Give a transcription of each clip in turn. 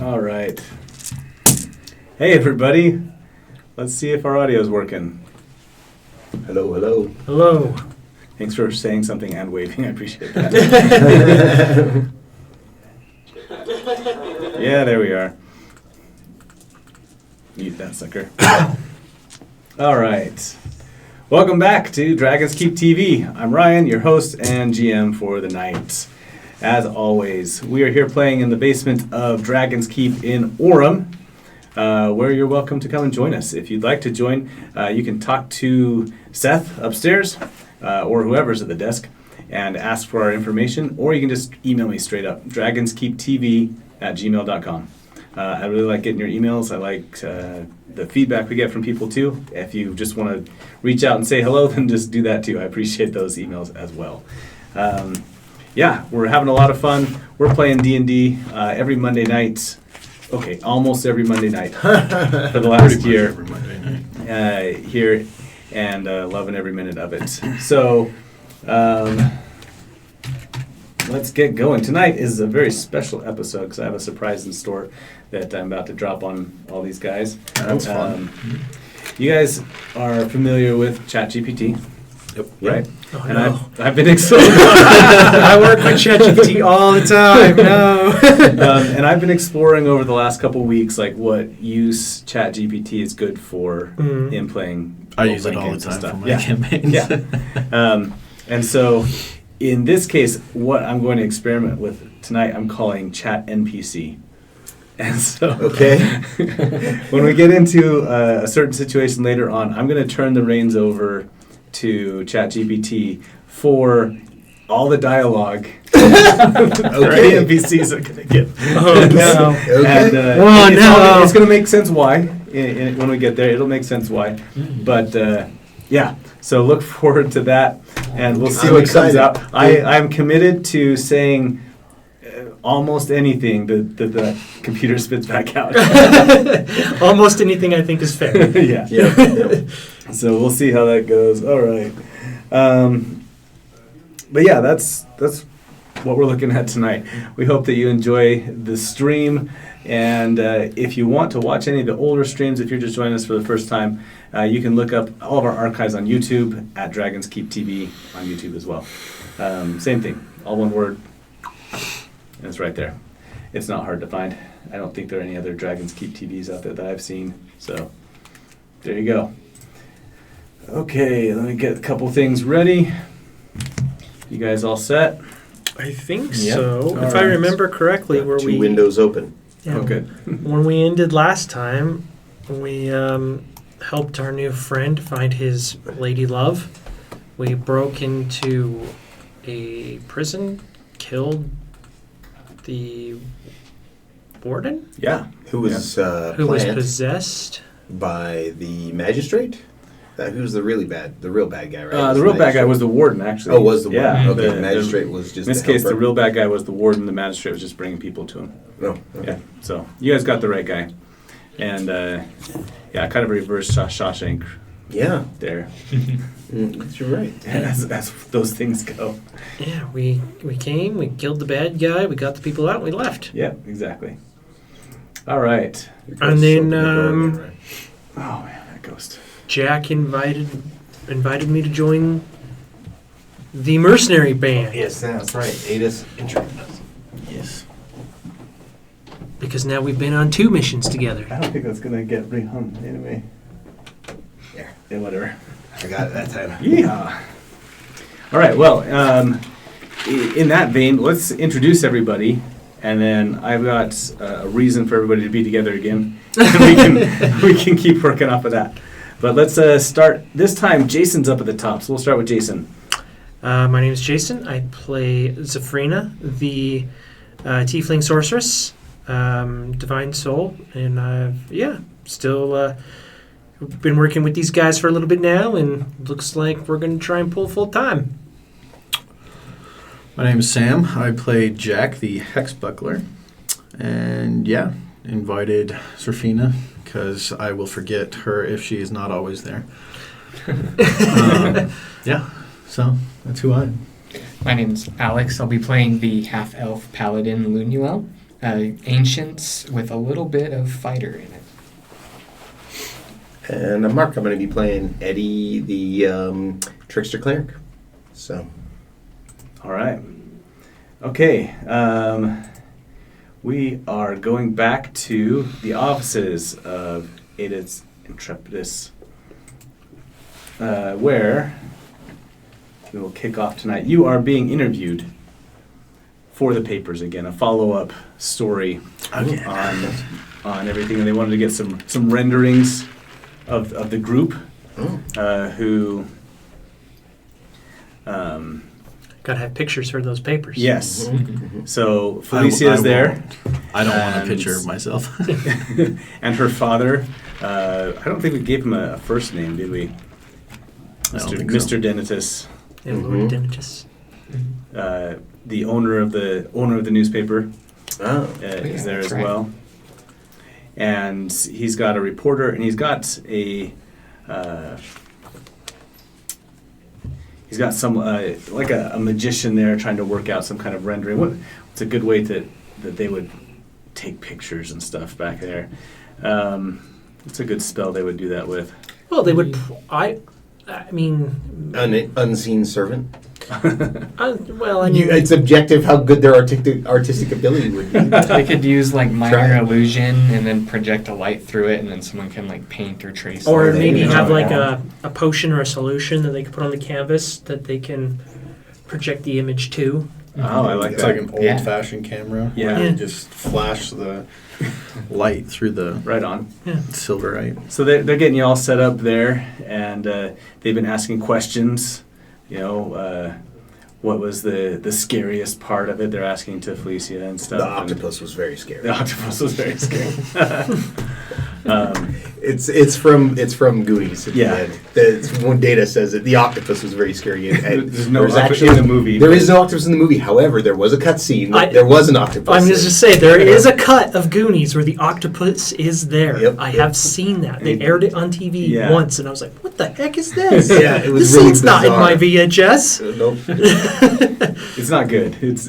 All right. Hey, everybody. Let's see if our audio is working. Hello, hello. Hello. Thanks for saying something and waving. I appreciate that. Yeah, there we are. Mute that sucker. All right. Welcome back to Dragons Keep TV. I'm Ryan, your host and GM for the night. As always, we are here playing in the basement of Dragons Keep in Orem, where you're welcome to come and join us. If you'd like to join, you can talk to Seth upstairs or whoever's at the desk and ask for our information, or you can just email me straight up, dragonskeeptv@gmail.com. I really like getting your emails. I like the feedback we get from people too. If you just want to reach out and say hello, then just do that too. I appreciate those emails as well. Yeah, we're having a lot of fun. We're playing D&D every Monday night. Okay, almost every Monday night for the last year. Every Monday night. Here, and loving every minute of it. So, let's get going. Tonight is a very special episode because I have a surprise in store that I'm about to drop on all these guys. That's fun. You guys are familiar with ChatGPT, Yep. right? Oh, And no. I've been exploring. I work with ChatGPT all the time. No. And I've been exploring over the last couple weeks, like what use ChatGPT is good for in playing. I use it all the campaigns and time stuff. for my Yeah. campaigns. Yeah. And so, in this case, what I'm going to experiment with tonight, I'm calling Chat NPC. And so, Okay. when we get into a certain situation later on, I'm going to turn the reins over to ChatGPT for all the dialogue the NPCs are going to get. Oh, no. Okay. And, Oh, no. it's going to make sense why. When we get there, it'll make sense why. But, yeah, so look forward to that, and we'll see I'm what excited. comes out. I'm committed to saying almost anything that the computer spits back out. Almost anything I think is fair. Yeah. Yep. So we'll see how that goes. All right. But yeah, that's what we're looking at tonight. We hope that you enjoy the stream. And if you want to watch any of the older streams, if you're just joining us for the first time, you can look up all of our archives on YouTube at Dragons Keep TV on YouTube as well. Same thing, all one word. And it's right there. It's not hard to find. I don't think there are any other Dragons Keep TVs out there that I've seen. So there you go. Okay, let me get a couple things ready. You guys all set? I think Yep. so. All If I right. remember correctly, where Two we windows open. yeah, Oh, good. when we ended last time, we helped our new friend find his lady love. We broke into a prison, killed the warden, Yeah. Who was who was planned possessed. by the magistrate? Who was the real bad guy, right? The real bad guy was the warden, actually. Oh, was the warden. Yeah. Okay, the magistrate was just In this the case, the helper. real bad guy was the warden. The magistrate was just bringing people to him. Oh, okay. Yeah. So you guys got the right guy. And yeah, kind of reverse Shawshank Yeah. there. You're right. as those things go. Yeah, we came, we killed the bad guy, we got the people out, and we left. Yeah, exactly. All right. And then Oh man, that ghost. Jack invited me to join the mercenary band Yes, that's right. Ada's introduced us. Yes. because now we've been on 2 missions together. I don't think that's gonna get rehung anyway. There. Yeah, whatever. I got it that time. Yeah. All right. Well, in that vein, let's introduce everybody, and then I've got a reason for everybody to be together again. we can keep working off of that. But let's start. This time, Jason's up at the top, so we'll start with Jason. My name is Jason. I play Zafrina, the tiefling sorceress, divine soul, and I've still been working with these guys for a little bit now, and looks like we're going to try and pull full time. My name is Sam. I play Jack, the Hex Buckler. And yeah, invited Serfina because I will forget her if she is not always there. Yeah, so that's who I am. My name's Alex. I'll be playing the half-elf paladin Lunuel. Ancients with a little bit of fighter in it. And Mark, I'm going to be playing Eddie, the trickster cleric. So, All right. Okay. We are going back to the offices of Edith Intrepidus, where we will kick off tonight. You are being interviewed for the papers again, a follow-up story on everything, and they wanted to get some renderings of the group who. Gotta have pictures for those papers. Yes. Mm-hmm. So Felicia is there. I don't want a And- picture of myself. And her father, I don't think we gave him a first name, did we? I don't think so. Mr. Denitus, And Mhm. Lord Denitus. the owner of the newspaper, oh, is there that's as right. well. And he's got a reporter, and he's got a he's got some like a magician there trying to work out some kind of rendering. What's a good way that they would take pictures and stuff back there? What's a good spell they would do that with? Well, they would. I mean. unseen servant. Well, I mean. It's objective how good their artistic ability would be. They could use like minor Try it. illusion and then project a light through it, and then someone can like paint or trace. Or it. maybe Yeah. have like a potion or a solution that they could put on the canvas that they can project the image to. Oh, I like It's that. like an Yeah. old-fashioned camera. Yeah. Where Yeah. you just flash the light through the Right on. silverite. So they're getting you all set up there, and they've been asking questions. You know, what was the scariest part of it? They're asking to Felicia and stuff. The and octopus was very scary. The octopus was very scary. It's from Goonies. Yeah. One data says that the octopus was very scary. And There's no there's octopus in the movie. There is no octopus in the movie. However, there was a cutscene. I- There was an octopus. I'm just to say there is a cut of Goonies where the octopus is there. Yep, I yep. have seen that. They aired it on TV Yeah. once, and I was like, "What the heck is this? Yeah, it was This really scene's not in bizarre. my VHS." Nope. It's not good. It's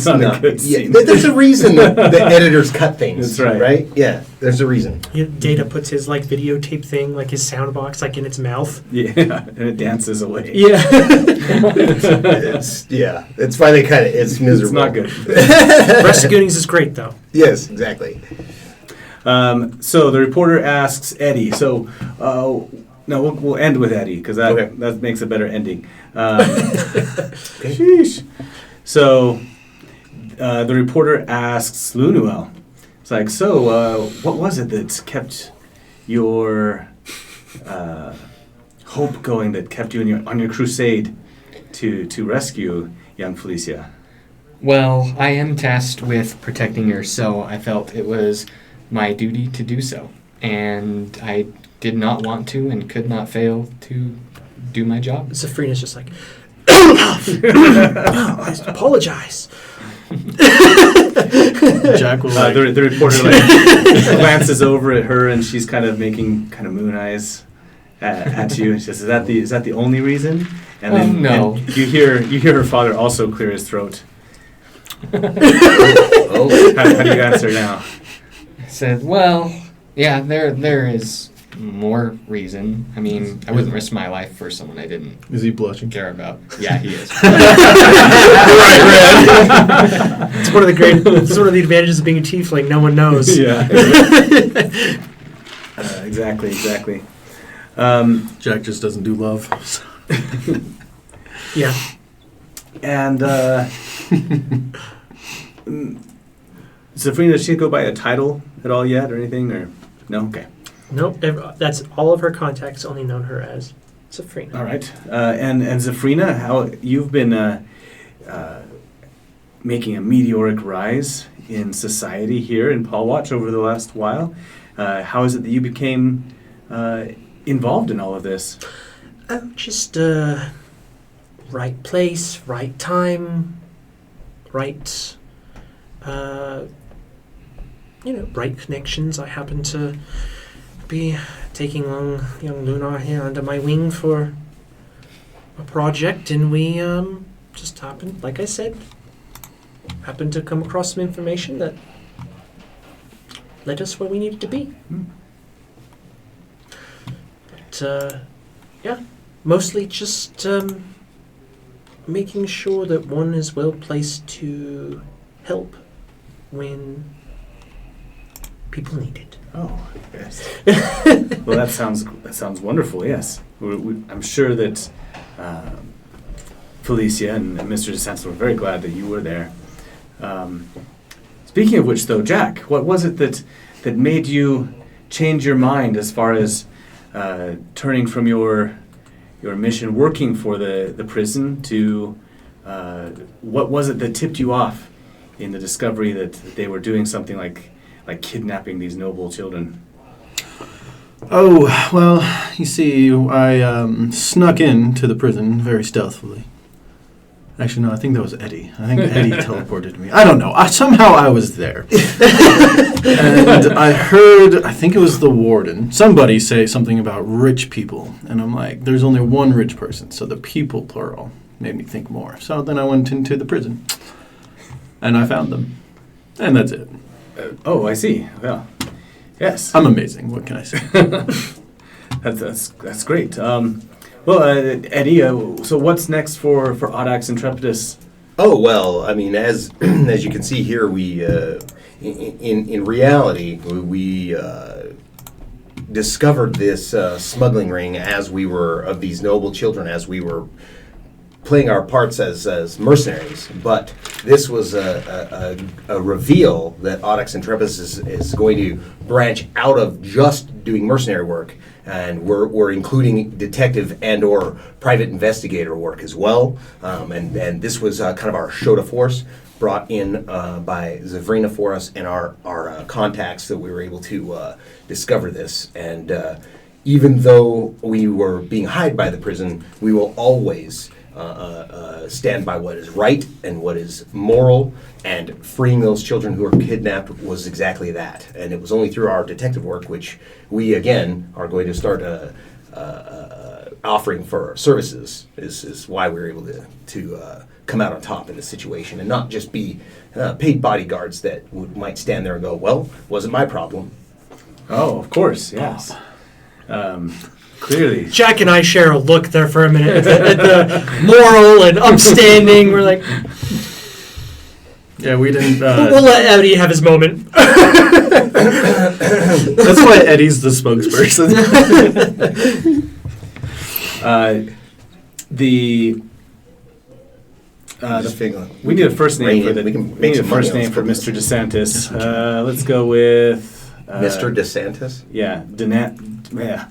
not a good Yeah, scene. there's a reason that the editors cut things. That's right. Right? Yeah. There's a reason. Data puts his like videotape thing, like his sound box, like in its mouth. Yeah, and it dances away. Yeah. It's why they cut it. It's miserable. It's not good. The rest of Goonies is great though. Yes, exactly. So the reporter asks Eddie. So no, we'll end with Eddie because Okay. that makes a better ending. Sheesh. So the reporter asks Lunuel. It's like, so what was it that kept your hope going? That kept you on your crusade to rescue young Felicia? Well, I am tasked with protecting her, so I felt it was my duty to do so. And I did not want to and could not fail to do my job. Zafrina's just like, I apologize. Jack will like, The reporter like glances over at her, and she's kind of making kind of moon eyes at you. And she says, "Is that the only reason?" And then No. and you hear her father also clear his throat. Oh. How do you answer now? I said, well, yeah, there is more reason. I mean, I wouldn't risk my life for someone I didn't is he blushing? care about. Yeah, he is. It's one of the advantages of being a tiefling. No one knows. Yeah. Exactly. Jack just doesn't do love. So. Yeah. And Zafrina, does she go by a title at all yet, or anything, or no? Okay. Nope. That's all of her contacts only known her as Zafrina. All right. And Zafrina, how you've been making a meteoric rise in society here in Palwatch over the last while. How is it that you became involved in all of this? Just right place, right time, right, right connections. I happen to be taking young Luna here under my wing for a project, and we just happened, like I said, happened to come across some information that led us where we needed to be. But yeah, mostly just making sure that one is well placed to help when people need it. Oh, yes. Well, that sounds wonderful. Yes, I'm sure that Felicia and Mr. DeSantis were very glad that you were there. Speaking of which, though, Jack, what was it that made you change your mind as far as turning from your mission working for the prison to what was it that tipped you off in the discovery that they were doing something like kidnapping these noble children? Oh, well, you see, I snuck into the prison very stealthily. Actually, no, I think that was Eddie. I think Eddie teleported me. I don't know. Somehow I was there. And I heard, I think it was the warden, somebody say something about rich people. And I'm like, there's only one rich person, so the people, plural, made me think more. So then I went into the prison. And I found them. And that's it. Oh, I see. Well, yes. I'm amazing. What can I say? That's great. Well, Eddie, so what's next for Audax Intrepidus? Oh well, I mean, as as you can see here, we in reality we discovered this smuggling ring as we were of these noble children as we were playing our parts as mercenaries. But this was a reveal that Audax Intrepidus is going to branch out of just doing mercenary work. And we're including detective and or private investigator work as well. And this was kind of our show de force brought in by Zavrina for us and our contacts that we were able to discover this. And even though we were being hired by the prison, we will always stand by what is right and what is moral, and freeing those children who were kidnapped was exactly that. And it was only through our detective work, which we again are going to start offering for services, is why we were able to come out on top in this situation and not just be paid bodyguards that might stand there and go, well, wasn't my problem. Oh, of course, yes. Clearly. Jack and I share a look there for a minute at the moral and upstanding. We're like, Yeah, we didn't. we'll let Eddie have his moment. That's why Eddie's the spokesperson. We need a first name for we can we make need a some money first on name for this. Mr. DeSantis. Let's go with Mr. DeSantis? Yeah, DeSantis.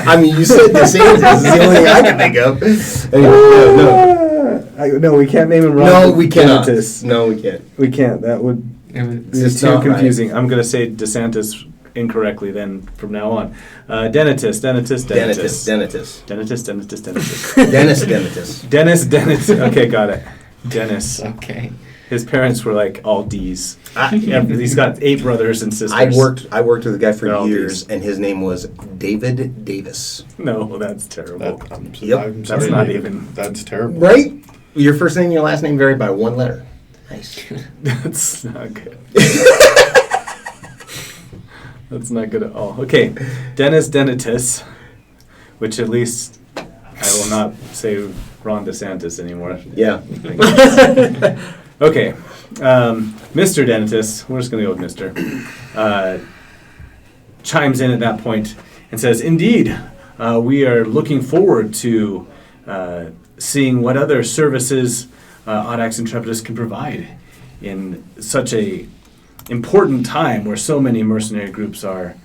I mean, you said DeSantis is the only thing I can think of. Anyway, No, we can't name him Ron. no, we cannot. DeSantis. No, we can't. We can't. That would It was, be It's too not right. confusing. I'm going to say DeSantis incorrectly then from now on. Dennis. Dennis. Dennis. Okay, got it. Dennis. okay. His parents were like all D's. Yeah, He's got 8 brothers and sisters. I worked with a guy for They're all years, Ds. and his name was David Davis. No, that's terrible. Yep. I'm That's sorry, not Dave. even- That's terrible. Right? Your first name and your last name vary by 1 letter. Nice. That's not good. That's not good at all. Okay, Dennis Denitis, which at least I will not say Ron DeSantis anymore. Yeah. Okay, Mr. Denitis, we're just going to go with Mr. Chimes in at that point and says, indeed, we are looking forward to seeing what other services Audax Intrepidus can provide in such a important time where so many mercenary groups are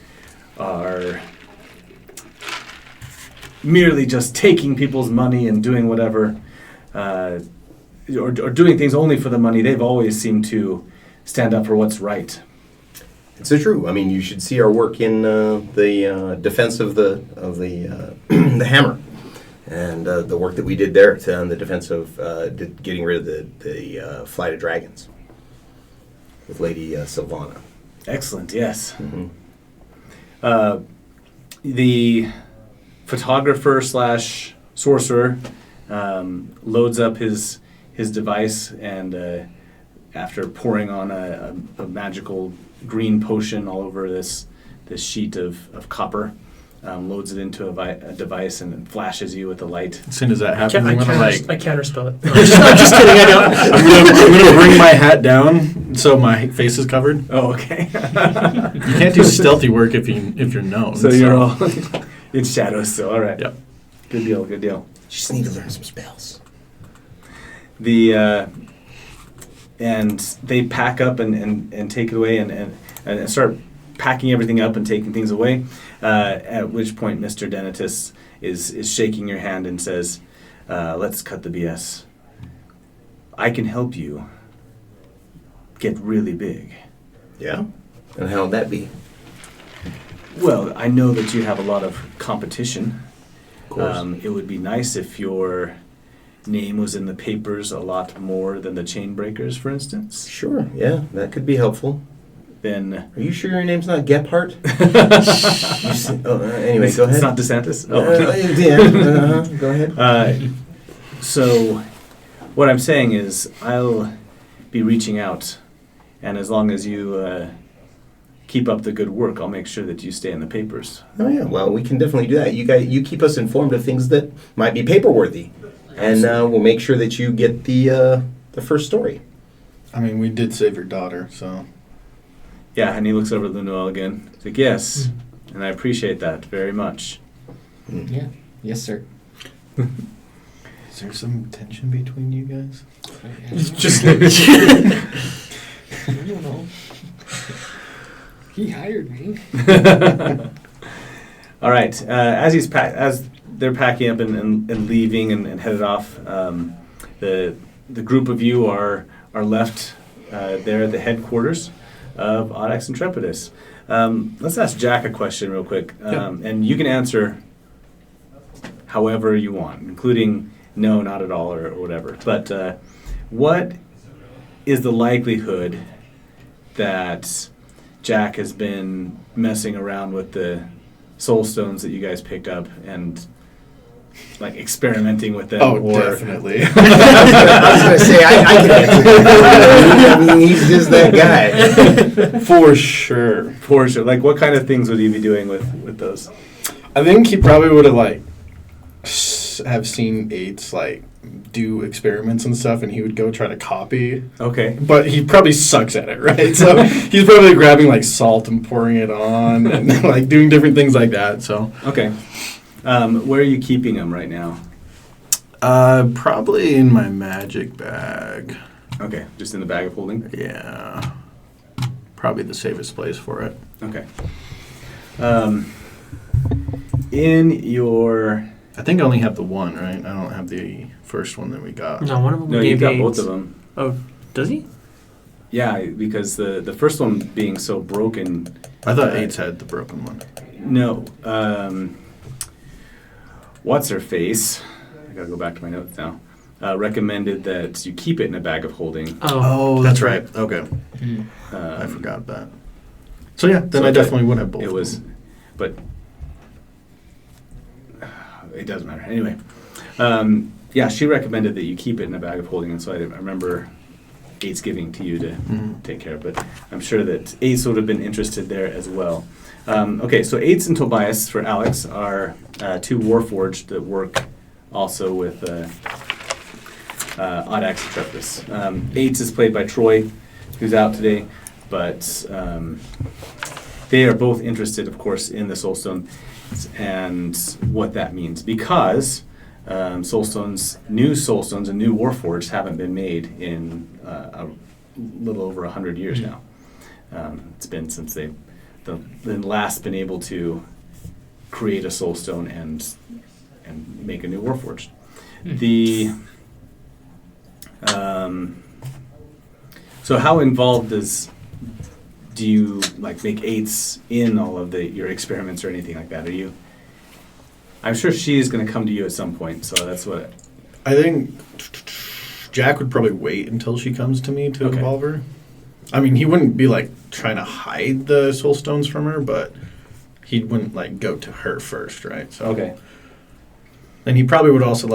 merely just taking people's money and doing whatever, or doing things only for the money. They've always seemed to stand up for what's right. It's so true. I mean, you should see our work in the defense of the the hammer, and the work that we did there on the defense of getting rid of the flight of dragons with Lady Sylvana. Excellent, yes. Mm-hmm. The photographer / sorcerer loads up his device and after pouring on a magical green potion all over this sheet of copper, loads it into a device and then flashes you with the light. As soon as that happens, I I'm gonna I counterspell it. No, I'm just kidding. I don't. I'm gonna bring my hat down so my face is covered. Oh, okay. You can't do stealthy work if you're known. So you're all in shadows still. All right. Yep. Good deal. Good deal. Just need to learn some spells. And they pack up and take it away and start packing everything up and taking things away. At which point, Mr. Denitus is shaking your hand and says, "Let's cut the BS. I can help you get really big." Yeah? And how would that be? Well, I know that you have a lot of competition. Of course. It would be nice if your name was in the papers a lot more than the chain breakers, for instance. Sure, yeah, that could be helpful. Then Are you sure your name's not Gephardt? Anyway, it's, go ahead. It's not DeSantis. Go ahead. So, what I'm saying is, I'll be reaching out, and as long as you keep up the good work, I'll make sure that you stay in the papers. Oh yeah, well, we can definitely do that. You keep us informed of things that might be paper-worthy, and we'll make sure that you get the first story. I mean, we did save your daughter, so. Yeah, and he looks over at Lunoel again. He's like, yes, and I appreciate that very much. Yeah. Yes, sir. Is there some tension between you guys? Just. I don't know. He hired me. All right. As they're packing up and leaving and headed off, the group of you are left there at the headquarters of Audax Intrepidus. Let's ask Jack a question real quick, and you can answer however you want, including no, not at all, or whatever. But what is the likelihood that Jack has been messing around with the soul stones that you guys picked up and like experimenting with them? Oh, or definitely. I was going to say, I can answer that. I mean, he's just that guy. For sure. For sure. Like, what kind of things would he be doing with those? I think he probably would have have seen Eights do experiments and stuff, and he would go try to copy. Okay. But he probably sucks at it, right? So he's probably grabbing salt and pouring it on, and doing different things like that. So Okay. Where are you keeping them right now? probably in my magic bag. Okay, just in the bag of holding. Yeah, probably the safest place for it. Okay. In your I think I only have the one, right? I don't have the first one that we got. No, one of them no, gave you got AIDS. both of them. Oh, does he? Yeah, because the first one being so broken. I thought Eights had the broken one. No. What's her face? I gotta go back to my notes now. Recommended that you keep it in a bag of holding. Oh, that's right. Okay, Mm. I forgot that. So yeah, then So I definitely would have both. It was, of them. but it doesn't matter. Anyway, yeah, she recommended that you keep it in a bag of holding, and so I remember Ace giving to you to take care of. But I'm sure that Ace would have been interested there as well. Okay, so Ace and Tobias for Alex are two Warforged that work also with Audax Intrepidus. Ace is played by Troy, who's out today, but they are both interested, of course, in the Soulstone and what that means, because Soulstones, new Soulstones and new Warforged haven't been made in a little over 100 years now. It's been since they've last been able to create a Soulstone and make a new Warforged. So how involved do you make eights in all of your experiments or anything like that? Are you? I'm sure she's going to come to you at some point, so that's what. I think Jack would probably wait until she comes to me to Okay. involve her. I mean, he wouldn't be trying to hide the soul stones from her, but he wouldn't go to her first, right? So Okay. then he probably would also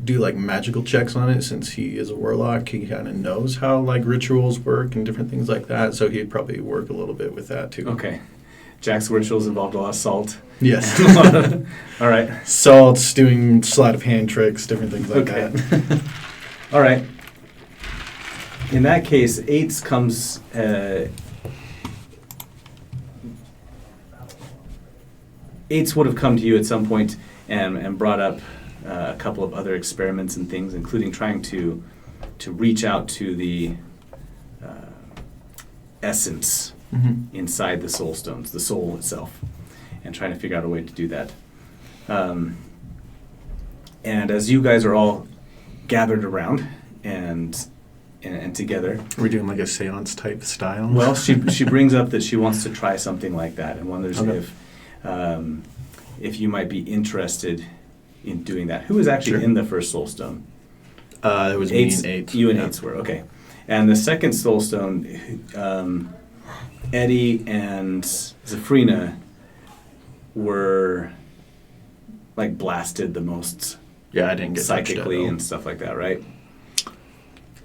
do like magical checks on it since he is a warlock. He kind of knows how like rituals work and different things like that. So he'd probably work a little bit with that too. Okay. Jack's rituals involved a lot of salt. Yes. All right. Salts, doing sleight of hand tricks, different things like Okay. that. All right. In that case, eights comes. Eights would have come to you at some point and brought up a couple of other experiments and things, including trying to reach out to the essence inside the soul stones, the soul itself, and trying to figure out a way to do that. And as you guys are all gathered around and together, We're doing like a seance type style. well, she brings up that she wants to try something like that and wonders Okay. if you might be interested in doing that. Who was actually Sure. in the first soul stone? It was Eights, me and eight. You and Yeah. eights were, okay. And the second soul stone, Eddie and Zafrina were like blasted the most Yeah, I didn't get touched at psychically all. and stuff like that, right?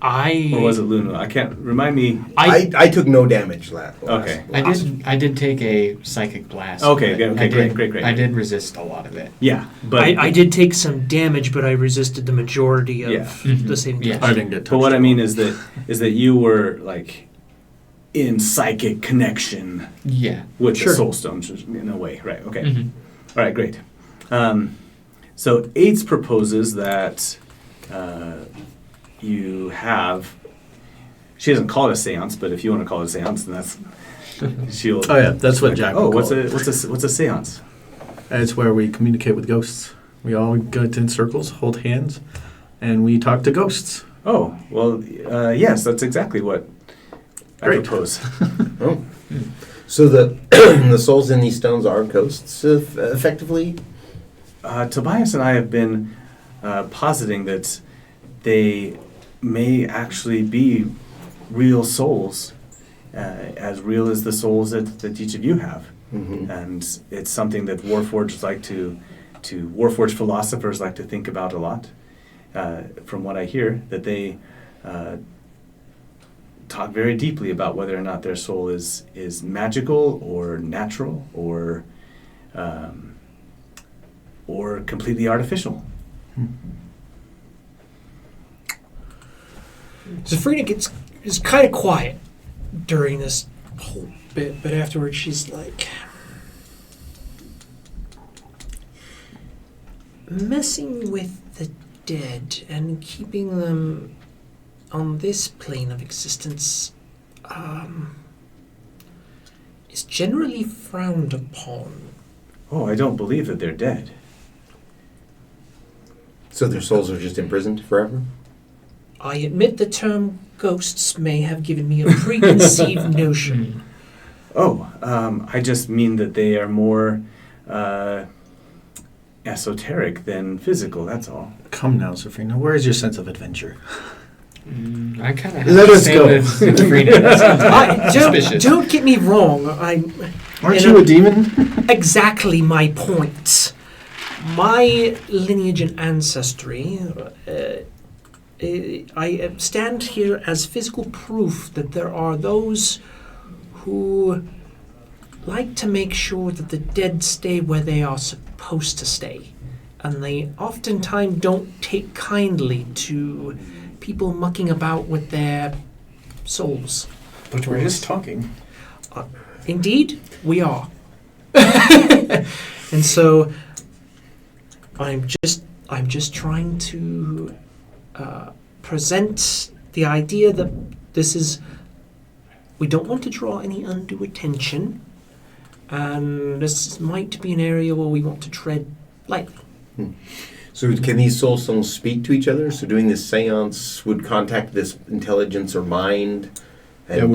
I Or was it Luna? I can't remind me. I took no damage last. Okay. I did take a psychic blast. Okay, but good, okay, I did, great. I did resist a lot of it. Yeah, but I did take some damage, but I resisted the majority of Yeah. the same. Yeah. I didn't get touched. But what I at mean all. is that you were like in psychic connection Yeah. with Sure. the soul stones in a way, right? Okay. Mhm. All right, great. So Eights proposes that you have. She doesn't call it a séance, but if you want to call it a séance, then that's she'll. Oh yeah, that's what Jack. Oh, would what's call a it. what's a séance? It's where we communicate with ghosts. We all get in circles, hold hands, and we talk to ghosts. Oh, well, yes, that's exactly what I Great. propose. Oh. So the the souls in these stones are ghosts, effectively. Tobias and I have been positing that they may actually be real souls, as real as the souls that each of you have. Mm-hmm. And it's something that Warforged philosophers like to think about a lot. From what I hear, that they talk very deeply about whether or not their soul is magical or natural or completely artificial. Zafrina is kind of quiet during this whole bit, but afterwards she's like, messing with the dead and keeping them on this plane of existence is generally frowned upon. Oh, I don't believe that they're dead. So their souls are just imprisoned forever. I admit the term ghosts may have given me a preconceived notion. Oh, I just mean that they are more esoteric than physical, that's all. Come now, Safrina. Where is your sense of adventure? I kind of Let us go. with Sabrina. That sounds suspicious. Don't get me wrong. Aren't You you know- a demon? Exactly my point. My lineage and ancestry, I stand here as physical proof that there are those who like to make sure that the dead stay where they are supposed to stay. And they oftentimes don't take kindly to people mucking about with their souls. But we're just talking. Indeed, we are. And so I'm just trying to present the idea that we don't want to draw any undue attention, and this might be an area where we want to tread lightly. So can these soul stones speak to each other? So doing this seance would contact this intelligence or mind? And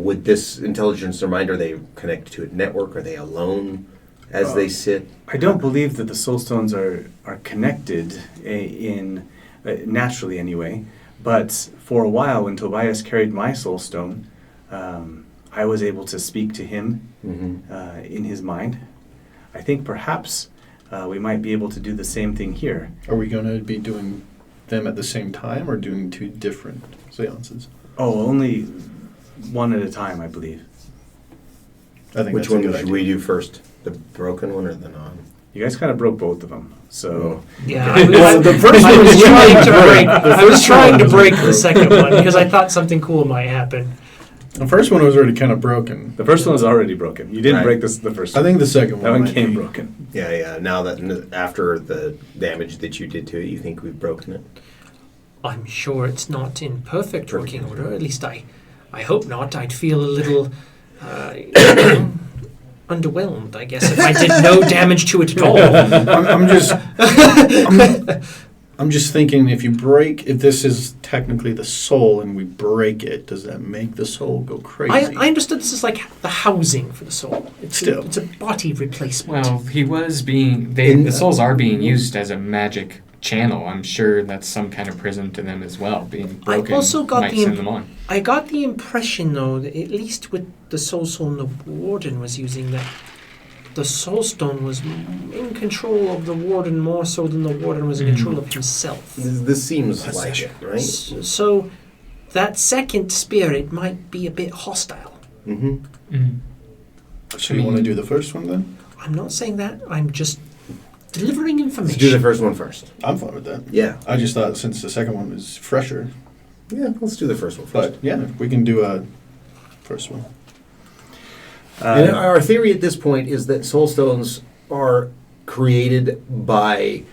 would this intelligence or mind, are they connected to a network? Are they alone as they sit? I don't believe that the soul stones are connected in naturally anyway. But for a while, when Tobias carried my soul stone, I was able to speak to him Mm-hmm. in his mind. I think perhaps we might be able to do the same thing here. Are we going to be doing them at the same time or doing two different seances? Oh, only one at a time, I believe. I think Which that's a one good should idea. we do first? The broken one or the non? You guys kind of broke both of them, so Yeah, Well, the first I one was was trying to really break. bad. The I was first trying one to was break really the second one because I thought something cool might happen. The first one was already kind of broken. the first one was already broken. You didn't Right. break the first I one. think the second one That one might came be- broken. Yeah. Now that after the damage that you did to it, you think we've broken it? I'm sure it's not in perfect working order. At least I hope not. I'd feel a little underwhelmed, I guess, if I did no damage to it at all. I'm just thinking if this is technically the soul and we break it, does that make the soul go crazy? I understood this is like the housing for the soul. It's a body replacement. Well, he was being. In- The souls are being used as a magic channel. I'm sure that's some kind of prison to them as well. Being broken also got might the send them on. I got the impression, though, that at least with the soul stone the warden was using, that the soul stone was in control of the warden more so than the warden was in control of himself. This seems That's like it. it, right? So that second spirit might be a bit hostile. Mm-hmm. Mm. So you want to do the first one then? I'm not saying that. I'm just delivering Let's information. do the first one first. I'm fine with that. Yeah. I just thought since the second one was fresher, Yeah, let's do the first one first. but yeah, we can do a first one. And our theory at this point is that soul stones are created by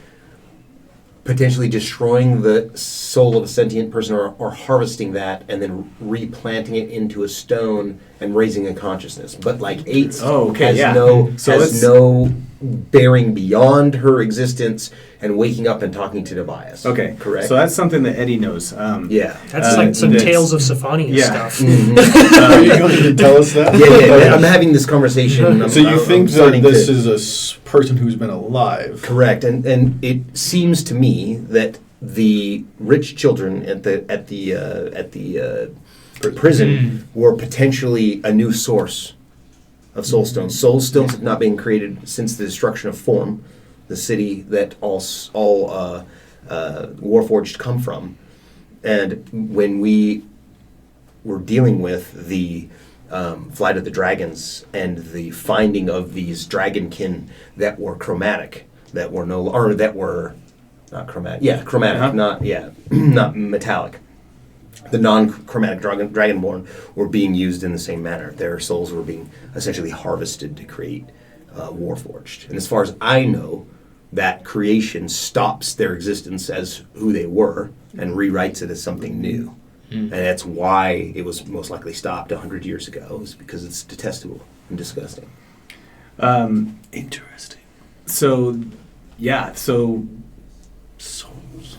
potentially destroying the soul of a sentient person or harvesting that and then replanting it into a stone and raising a consciousness. But like Eights Oh, okay, has yeah. no So has let's- no bearing beyond her existence and waking up and talking to Tobias. Okay, Correct. So that's something that Eddie knows. Yeah. That's like some that's- Tales of Sophania yeah. stuff. Are you going to tell us that? Yeah. I'm having this conversation. So you I'm think that starting this to- is a person who's been alive? Correct, and it seems to me that the rich children at the prison were potentially a new source of soul stones. Soul stones have not been created since the destruction of Form, the city that all Warforged come from, and when we were dealing with the Flight of the Dragons and the finding of these dragonkin that were chromatic, that were not chromatic. Yeah, chromatic, Uh-huh. not metallic. The non-chromatic dragonborn were being used in the same manner. Their souls were being essentially harvested to create Warforged. And as far as I know, that creation stops their existence as who they were and rewrites it as something new. And that's why it was most likely stopped 100 years ago, is because it's detestable and disgusting. Interesting. So, yeah. So, Souls.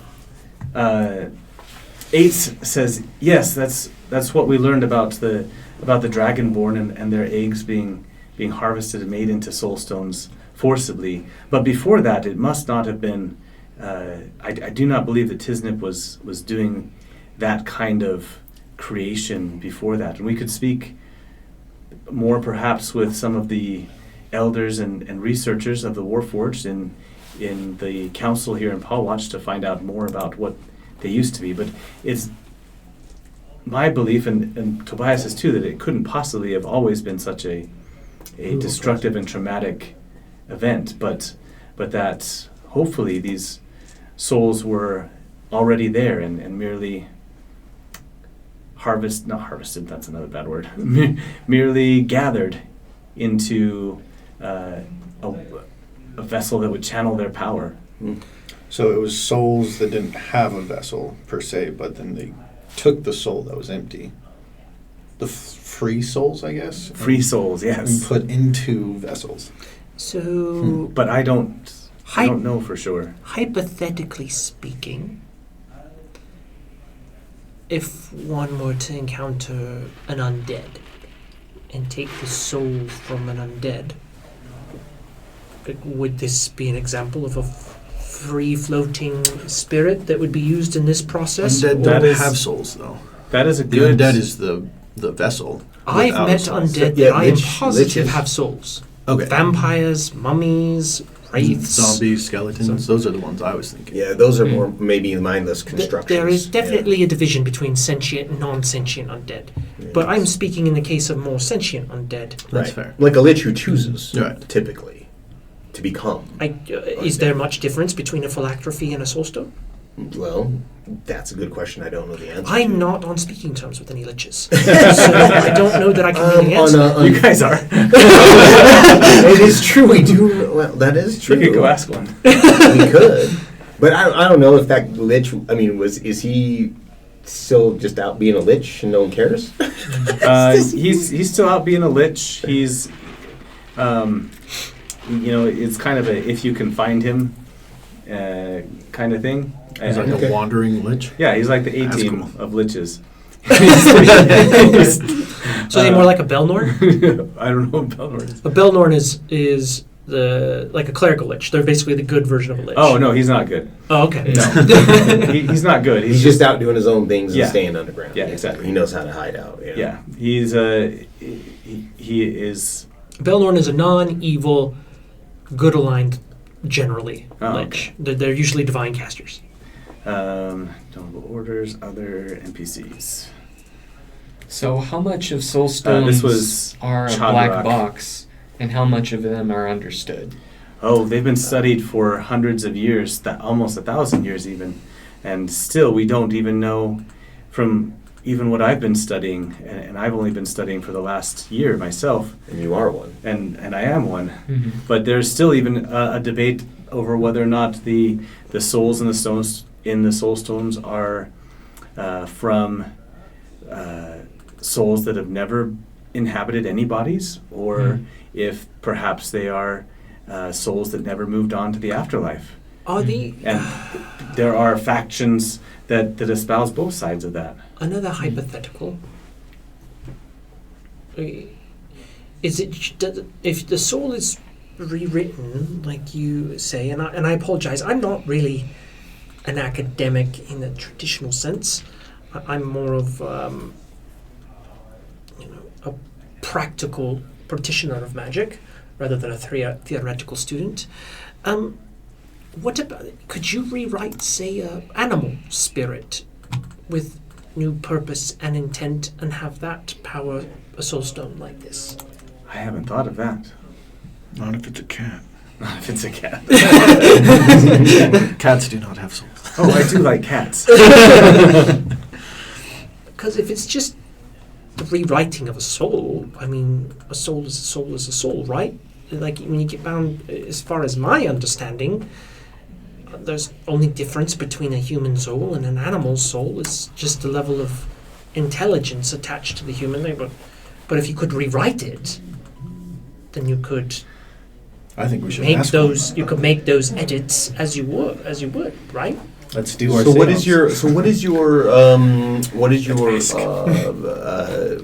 Eights says yes. That's what we learned about the dragonborn and their eggs being harvested and made into soul stones forcibly. But before that, it must not have been. I do not believe that Tisnip was doing that kind of creation before that. And we could speak more perhaps with some of the elders and researchers of the Warforged in the council here in Palwatch to find out more about what they used to be. But it's my belief, and Tobias's too, that it couldn't possibly have always been such a destructive and traumatic event, but that hopefully these souls were already there and merely not harvested, that's another bad word, merely gathered into a vessel that would channel their power. So it was souls that didn't have a vessel per se, but then they took the soul that was empty. The free souls, I guess? Free souls, And yes. put into vessels. So, But I don't know for sure. hypothetically speaking, if one were to encounter an undead and take the soul from an undead, would this be an example of a free-floating spirit that would be used in this process? Undead That don't is- have souls, though. That is a The good... undead is the vessel. I've without met souls. undead Yeah, that I am lich- positive liches. have souls. Okay. Vampires, mummies, wraiths. Zombies, skeletons. Those are the ones I was thinking. Yeah, those are more maybe mindless Th- constructions. There is Yeah. definitely a division between sentient and non-sentient undead. But I'm speaking in the case of more sentient undead. That's Right. fair. Like a lich who chooses, Right. typically, to become. Is there much difference between a phylactery and a soulstone? Well, that's a good question. I don't know the answer. I'm not on speaking terms with any liches, so I don't know that I can really answer. You guys are. It is true. We do. Well, that is true. You could go ask one. We could, but I don't know if that lich. I mean, is he still just out being a lich and no one cares? He's still out being a lich. He's, it's kind of a if you can find him, kind of thing. He's like Okay. a wandering lich. Yeah, he's like the That's A-team cool. of liches. So is he more like a Belnorn? I don't know what Belnor is. A Belnorn is the like a clerical lich. They're basically the good version of a lich. Oh no, he's not good. Oh, okay. No, he's not good. He's just out doing his own things Yeah. and staying underground. Yeah, exactly. He knows how to hide out. Yeah. Yeah, he's he is. Belnorn is a non-evil, good aligned, generally Oh, lich. They're usually divine casters. Notable orders, other NPCs. So how much of soulstones This was are a Chandrak. black box, and how much of them are understood? Oh, they've been studied for hundreds of years, almost 1,000 years even, and still we don't even know from even what I've been studying, and I've only been studying for the last year myself, And you are one. and I am one. Mm-hmm. But there's still even a debate over whether or not the souls in the stones in the soul stones are from souls that have never inhabited any bodies, or if perhaps they are souls that never moved on to the afterlife. Are the And there are factions that espouse both sides of that. another hypothetical? Is it if the soul is rewritten, like you say, and I apologize, I'm not really an academic in the traditional sense. I'm more of a practical practitioner of magic rather than a theoretical student. What about? Could you rewrite, say, a animal spirit with new purpose and intent, and have that power a soulstone like this? I haven't thought of that. Not if it's a cat. Not if it's a cat. Cats do not have souls. Oh, I do like cats. Because if it's just the rewriting of a soul, I mean, a soul is a soul is a soul, right? Like when you get down, as far as my understanding, there's only difference between a human soul and an animal soul is just the level of intelligence attached to the human thing. But if you could rewrite it, then you could I think we should make ask those. one. You could make those edits as you would, right? Let's do our So what is seance.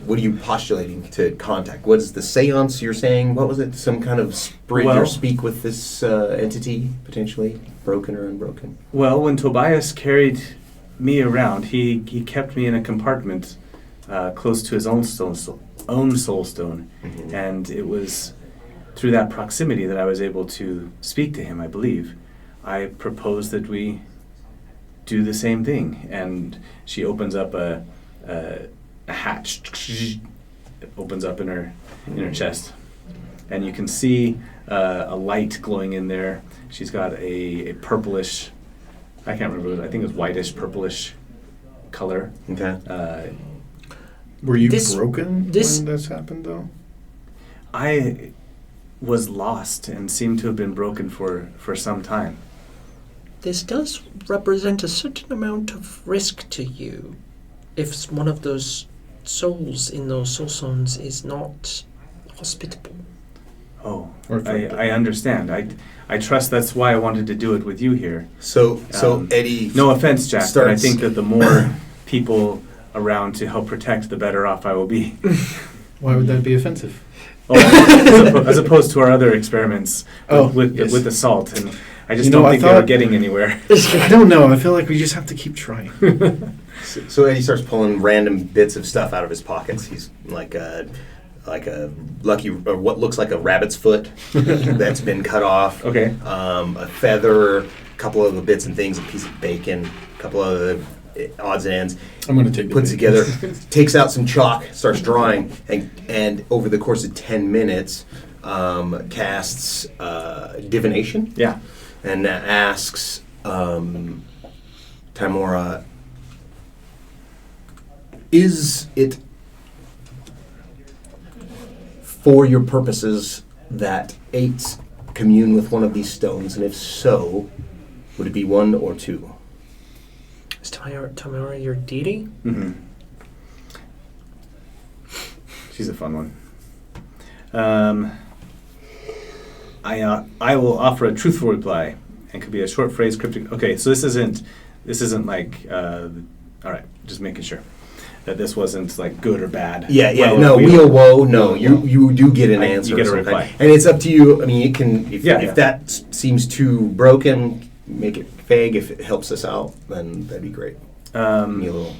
what are you postulating to contact? What is the seance you're saying? What was it? Some kind of bridge or Well- speak with this entity, potentially broken or unbroken? Well, when Tobias carried me around, he kept me in a compartment close to his own soul stone, Mhm. and it was through that proximity that I was able to speak to him, I believe. I proposed that we do the same thing, and she opens up a hatch. It opens up in her chest, and you can see a light glowing in there. She's got a purplish, I can't remember, I think it was whitish purplish color. Okay. Were you This- broken this- when this happened, though? I was lost and seemed to have been broken for some time. This does represent a certain amount of risk to you if one of those souls in those soul zones is not hospitable. Oh, Or if I understand. I trust that's why I wanted to do it with you here. So Eddie. No offense, Jack, but I starts- think that the more people around to help protect, the better off I will be. Why would that be offensive? As opposed to our other experiments Oh, with yes. with the salt, and I just You know, don't I think they were thought- getting anywhere. I don't know. I feel like we just have to keep trying. So Eddie starts pulling random bits of stuff out of his pockets. He's like a lucky, or what looks like a rabbit's foot that's been cut off. Okay. A feather, a couple of the bits and things, a piece of bacon, a couple of the odds and ends. I'm going to take the Puts bacon. together, takes out some chalk, starts drawing, and over the course of 10 minutes, casts divination. Yeah. And asks Timora, is it for your purposes that 8 commune with one of these stones? And if so, would it be 1 or 2? Is Tamara your deity? Mm-hmm. She's a fun one. I will offer a truthful reply, and could be a short phrase, cryptic. Okay, so this isn't like. All right, just making sure that this wasn't like good or bad. Yeah, Well, no, we- wheel woe, no. You do get an You answer. get a of some reply. kind. And it's up to you. I mean, you can, if Yeah. that seems too broken, make it vague. If it helps us out, then that'd be great. Give me a little.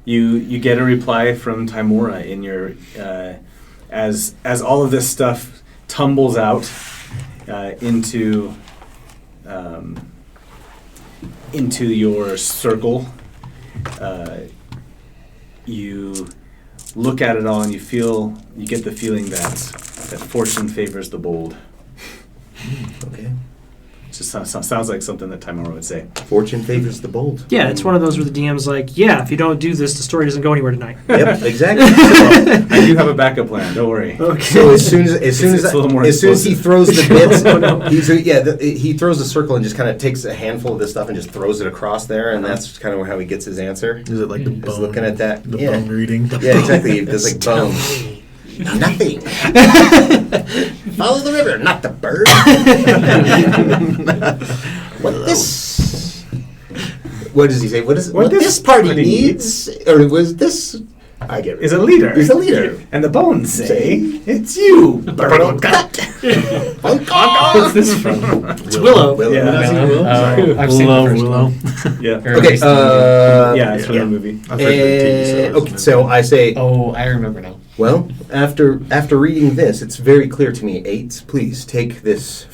You get a reply from Timora in your as all of this stuff tumbles out into your circle. You look at it all and you get the feeling that fortune favors the bold. Okay. It just sounds like something that Timora would say. Fortune favors the bold. Yeah, it's one of those where the DM's like, yeah, if you don't do this, the story doesn't go anywhere tonight. Yep, exactly. I do have a backup plan. Don't worry. Okay. So as soon as It's a little more he throws the bits, Oh, no. he throws a circle and just kind of takes a handful of this stuff and just throws it across there, and that's kind of how he gets his answer. Is it like the Is bone? looking at that. The Yeah. bone reading? Yeah, exactly. There's like bones. Nothing. Follow the river, not the bird. What this? What does he say? What What this this party party needs? Or was this? I get it. Is a leader. Is a leader. And the bones say, it's you. What's this from? It's Willow. Yeah. I've seen the first Willow. one. Yeah. Or at Okay. least the Yeah, it's from yeah. the movie. I've heard the TV series. Okay, so I say, Oh, I remember now. well, after reading this, it's very clear to me. 8, please take this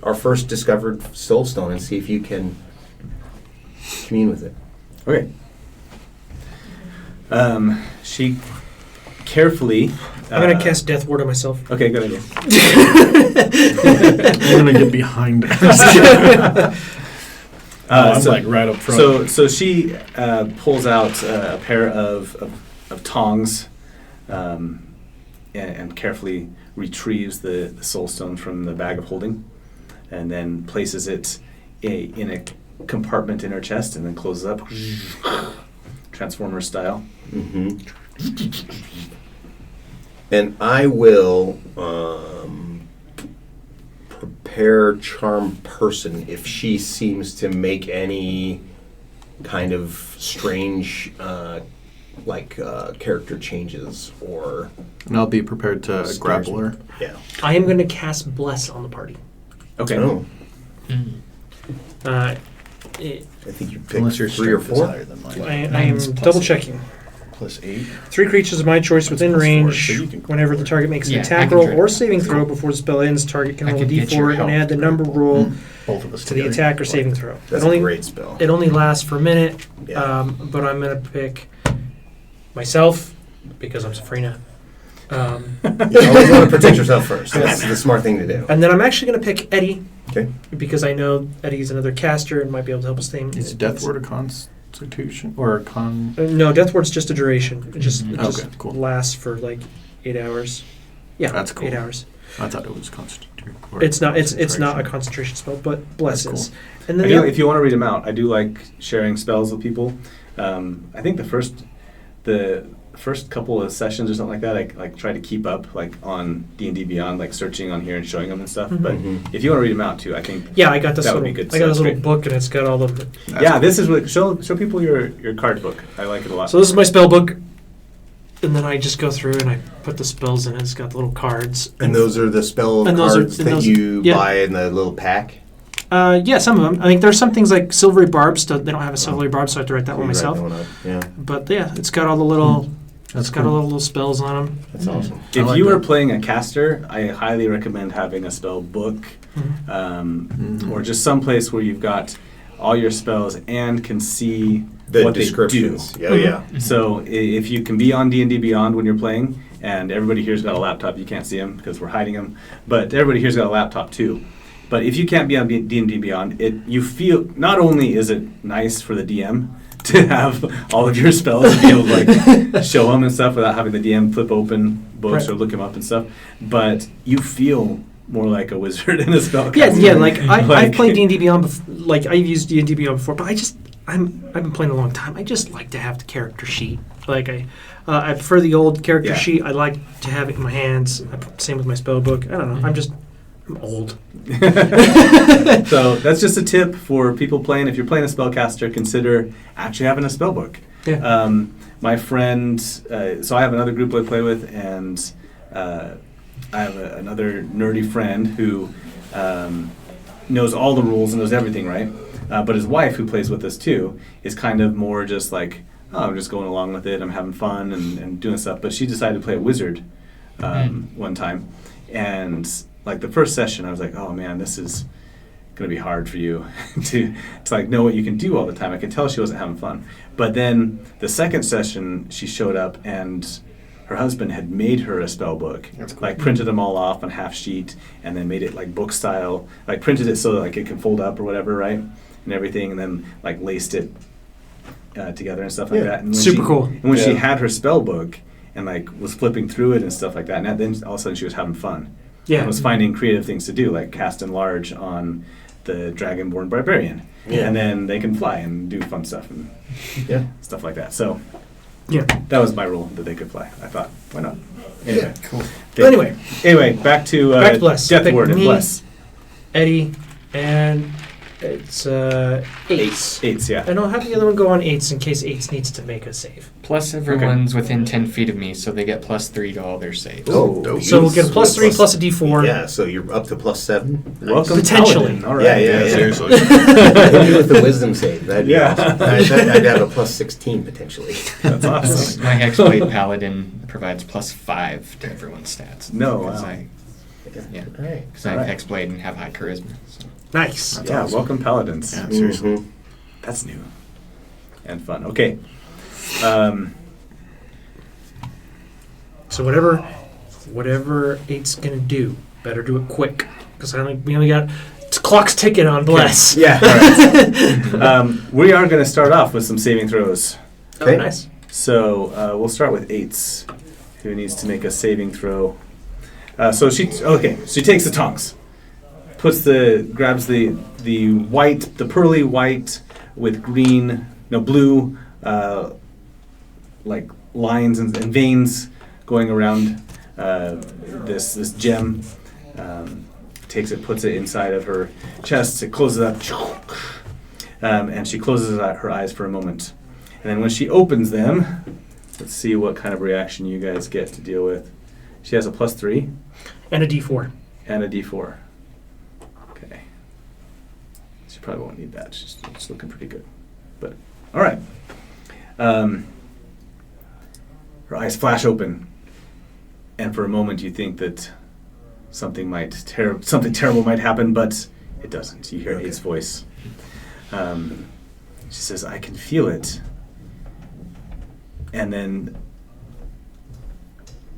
our first discovered soul stone and see if you can commune with it. Okay. She carefully. I'm going to cast Death Ward on myself. Okay, good idea. I'm going to get behind her. I'm so, like right up front. so she pulls out a pair of tongs and carefully retrieves the soul stone from the bag of holding, and then places it in a compartment in her chest, and then closes up, Transformer style. Mm-hmm. And I will prepare Charm Person if she seems to make any kind of strange, character changes or. AndLl be prepared to grapple her. Yeah. I am going to cast Bless on the party. Okay. Oh, Uh, I think you picked Unless your 3 or strength is 4. higher than mine. I am Mine's plus double 8. checking. Plus 8. 3 creatures of my choice within Plus 4, range. so you can Whenever the target makes an Yeah, I attack can roll try. or saving throw before the spell ends, target can I roll a could get your d4 and help. add the number roll Both of us to the together. attack or saving throw. That's it only, a great spell. It only lasts for a minute, Yeah. but I'm going to pick myself because I'm Safrina. You always want to protect yourself first. That's the smart thing to do. And then I'm actually going to pick Eddie Okay. because I know Eddie's another caster and might be able to help us theme. Is Death Ward a constitution? Or a con? No, Death Ward's just a duration. It just Okay, cool. lasts for like 8 hours. Yeah, That's cool. 8 hours. I thought it was constitution. It's not. It's not a concentration spell, but blesses. That's And I then do, the if you want to read them out, I do like sharing spells with people. I think the first couple of sessions or something like that, I like try to keep up like on D&D Beyond, like searching on here and showing them and stuff. Mhm. But Mhm. if you want to read them out too, I think yeah, I got this that would little. be good. I got this So little great. book, and it's got all the. This is what show people your card book. I like it a lot. So this is my spell book, and then I just go through and I put the spells in it. It's got the little cards. And those are the spell And those are- cards and that those- you yeah. buy in the little pack. Yeah, some of them. I think there's some things like silvery barbs. They don't have a silvery barb, so I have to write that one You write myself. that one up, yeah. But yeah, it's got all the little It's got a lot of little spells on them. That's awesome. If like you that. are playing a caster, I highly recommend having a spell book, or just some place where you've got all your spells and can see The what descriptions. they do. Yeah, yeah. So if you can be on D&D Beyond when you're playing, and everybody here's got a laptop, you can't see them because we're hiding them, but everybody here's got a laptop too. But if you can't be on D&D Beyond, you feel, not only is it nice for the DM to have all of your spells and be able to like show them and stuff without having the DM flip open books Right. or look them up and stuff, but you feel more like a wizard in a spell. Yeah. Like I've played D&D Beyond. Like I've used D&D Beyond before, but I've been playing a long time. I just like to have the character sheet. Like I prefer the old character Yeah. sheet. I like to have it in my hands. Same with my spell book. I don't know. I'm old. So that's just a tip for people playing. If you're playing a spellcaster, consider actually having a spell book. Yeah. My friend, so I have another group I play with, and I have another nerdy friend who knows all the rules and knows everything, right? But his wife, who plays with us too, is kind of more just like, oh, I'm just going along with it. I'm having fun and doing stuff. But she decided to play a wizard one time, and like the first session, I was like, oh man, this is going to be hard for you to like know what you can do all the time. I could tell she wasn't having fun. But then the second session, she showed up and her husband had made her a spell book, like printed them all off on half sheet and then made it like book style, like printed it so that like it could fold up or whatever, right? And everything, and then like laced it together and stuff like that. And when Super cool. And when she Yeah. had her spell book and like was flipping through it and stuff like that, and then all of a sudden she was having fun. Yeah. And was finding creative things to do, like cast enlarge on the Dragonborn Barbarian. Yeah. And then they can fly and do fun stuff and Yeah. stuff like that. So Yeah. that was my rule, that they could fly. I thought, why not? Anyway. Cool. Okay. Anyway, back to Back to Bless. Death Pick Word and me. Bless. Eddie, and it's eights. Eights, yeah. And I'll have the other one go on eights in case eights needs to make a save. Plus, everyone's within 10 feet of me, so they get +3 to all their saves. Oh, dope. So we'll get a you +3 plus a D4. Yeah, so you're up to +7. Welcome, Potentially. Paladin. All right. Yeah, yeah, yeah. Seriously. Maybe with the wisdom save. That'd be Yeah. awesome. I'd have a +16 potentially. That's awesome. My Hexblade Paladin provides +5 to everyone's stats. No, Because wow. yeah. All right. Because I have Alright. Hexblade and have high charisma. So. Nice. That's Yeah, awesome. welcome, Paladins. Yeah, seriously. Mhm. That's new and fun. Okay. So whatever eight's gonna do, better do it quick because we only got clock's ticking on Bless. Yeah. All right. We are going to start off with some saving throws. Oh, Okay. nice. So we'll start with eights, who needs to make a saving throw. So she takes the tongs, grabs the white, the pearly white with blue, like lines and veins going around this gem. Takes it, puts it inside of her chest. It closes up, and she closes her eyes for a moment. And then when she opens them, let's see what kind of reaction you guys get to deal with. She has a +3 And a D4. and a D4. Okay. She probably won't need that. She's looking pretty good. But all right. Her eyes flash open, and for a moment you think that something terrible might happen, but it doesn't. You hear Eight's voice. She says, "I can feel it." And then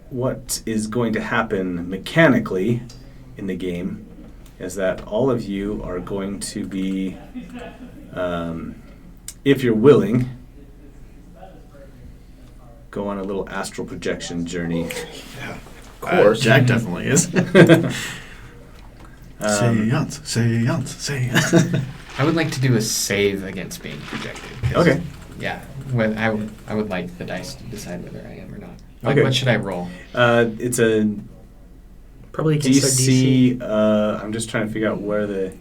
what is going to happen mechanically in the game is that all of you are going to be, if you're willing, go on a little astral projection journey. Of course. Jack definitely is. Um, Seance. I would like to do a save against being projected. 'cause, Okay. Yeah. I would like the dice to decide whether I am or not. Okay. What should I roll? It's a Probably against our DC. DC. I'm just trying to figure out where the.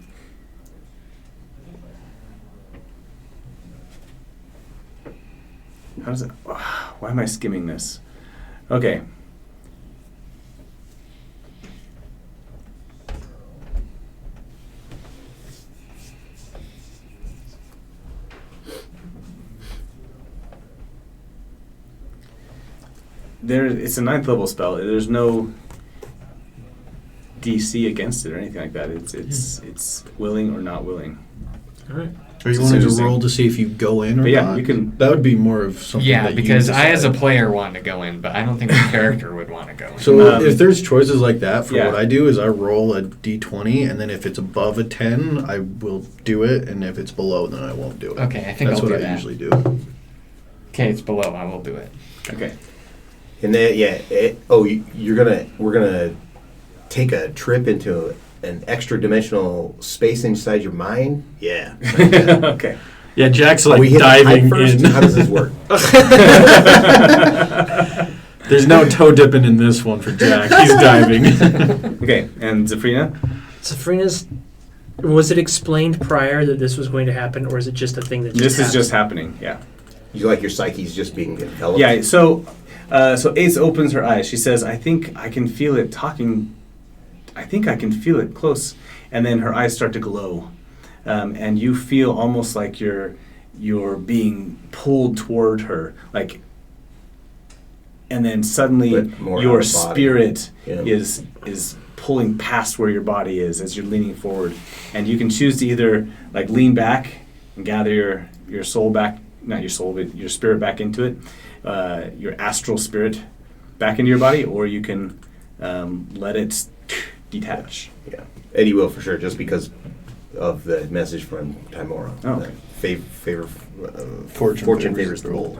How does it? Why am I skimming this? Okay. it's a 9th level spell. There's no DC against it or anything like that. It's willing or not willing. All right. Are you It's wanting to interesting. roll to see if you go in or But yeah, not? you can- That would be more of something. Yeah, that you because I, as a decide. player, want to go in, but I don't think the character would want to go in. So if there's choices like that, for Yeah. what I do is I roll a d20, and then if it's above a 10, I will do it, and if it's below, then I won't do it. Okay, I think That's I'll what do I that. usually do. Okay, it's below. I will do it. Okay. And then, we're gonna take a trip into an extra dimensional space inside your mind. Yeah. Okay. Yeah, Jack's Are like we hit the pipe diving first? in. How does this work? There's no toe dipping in this one for Jack. He's diving. Okay. And Zafrina? Safrina's. Was it explained prior that this was going to happen, or is it just a thing that just This is happened? just happening. Yeah. You like your psyche's just being developed? Yeah. So Ace opens her eyes. She says, "I think I can feel it talking. I think I can feel it close." And then her eyes start to glow, and you feel almost like you're being pulled toward her, like. And then suddenly, But more your out of body. spirit Yeah. is pulling past where your body is as you're leaning forward, and you can choose to either like lean back and gather your soul back, not your soul, but your spirit back into it, your astral spirit back into your body, or you can let it detach. Yeah. Eddie will for sure, just because of the message from Timora. Oh. That favor, Fortune favors favors the the bold.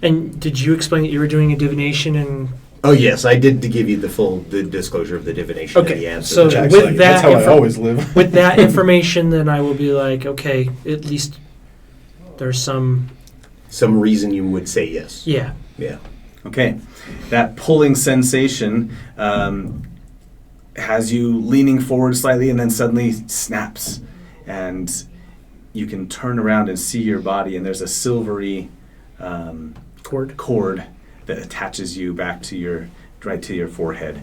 And did you explain that you were doing a divination and? Oh yes, I did to give you the disclosure of the divination and Okay, the answer. so Jack's with like, that that's how I info- always live. With that information, then I will be like, okay, at least there's some. Some reason you would say yes. Yeah. Yeah. Okay, that pulling sensation has you leaning forward slightly, and then suddenly snaps, and you can turn around and see your body, and there's a silvery cord that attaches you back to right to your forehead,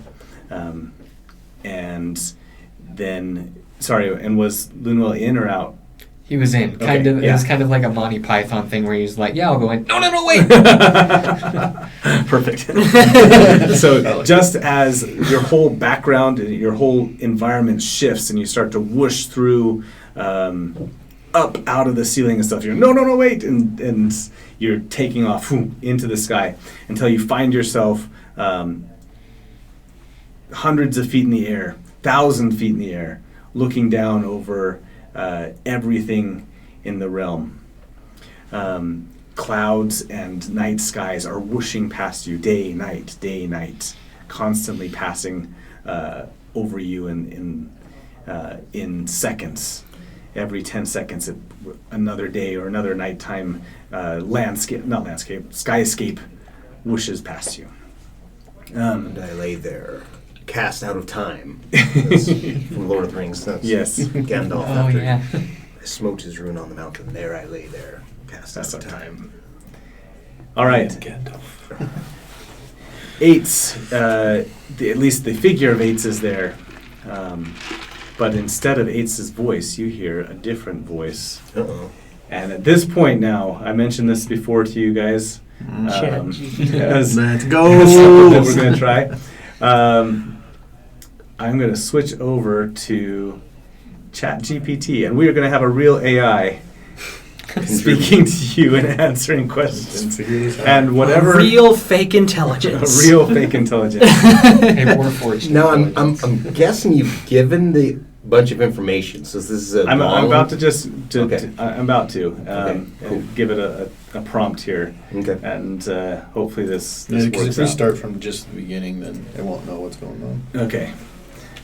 and then and was Lunuel in or out? He was in. Kind Okay, of. yeah. It was kind of like a Monty Python thing where he's like, "Yeah, I'll go in." No, wait. Perfect. So just as your whole background, your whole environment shifts, and you start to whoosh through up out of the ceiling and stuff, you're no, wait, and you're taking off into the sky until you find yourself hundreds of feet in the air, 1,000 feet in the air, looking down over everything in the realm. Clouds and night skies are whooshing past you, day, night, constantly passing over you in seconds. Every 10 seconds, another day or another nighttime skyscape whooshes past you. And I lay there, cast out of time. That's from Lord of the Rings. That's Yes. Gandalf. Oh after yeah. I smote his rune on the mountain. There I lay there, cast That's out of our time. time. All right. Gandalf. Eights, at least the figure of Eights is there. But instead of Eights' voice, you hear a different voice. Uh-oh. And at this point now, I mentioned this before to you guys. As Let's something go. that we're going to try. I'm going to switch over to ChatGPT, and we are going to have a real AI speaking to you and answering questions. And whatever. Real fake intelligence. A real fake intelligence. Hey, more fortune. Now I'm guessing you've given the bunch of information. So this is a I'm long... about to just. Okay. I'm about to Okay, cool. and give it a prompt here, Okay. and hopefully this Because works if we out. start from just the beginning, then it won't know what's going on. Okay.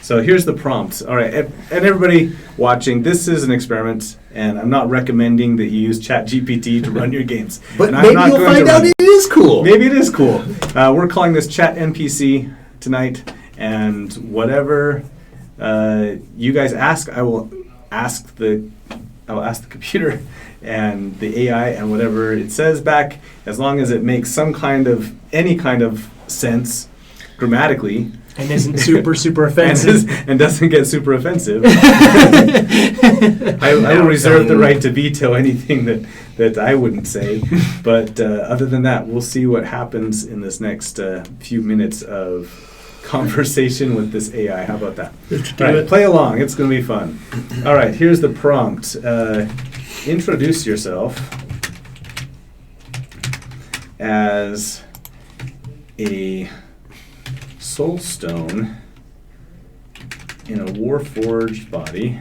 So here's the prompt. All right, and everybody watching, this is an experiment, and I'm not recommending that you use ChatGPT to run your games. But And I'm maybe not you'll going to find out run it is cool. Maybe it is cool. We're calling this Chat NPC tonight, and whatever you guys ask, I will ask the computer and the AI, and whatever it says back, as long as it makes any kind of sense grammatically, And isn't super and, offensive. and doesn't get super offensive. I will reserve the right to veto anything that I wouldn't say. But other than that, we'll see what happens in this next few minutes of conversation with this AI. How about that? All right, play along. It's going to be fun. All right, here's the prompt. Introduce yourself as a soul stone in a warforged body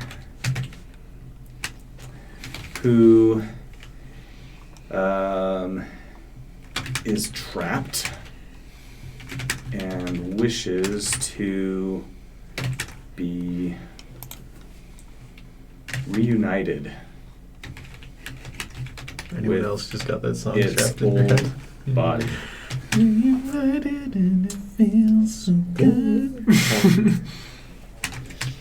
who is trapped and wishes to be reunited Anyone with else just got that song its trapped in their old head? body. Reunited and it feels so good.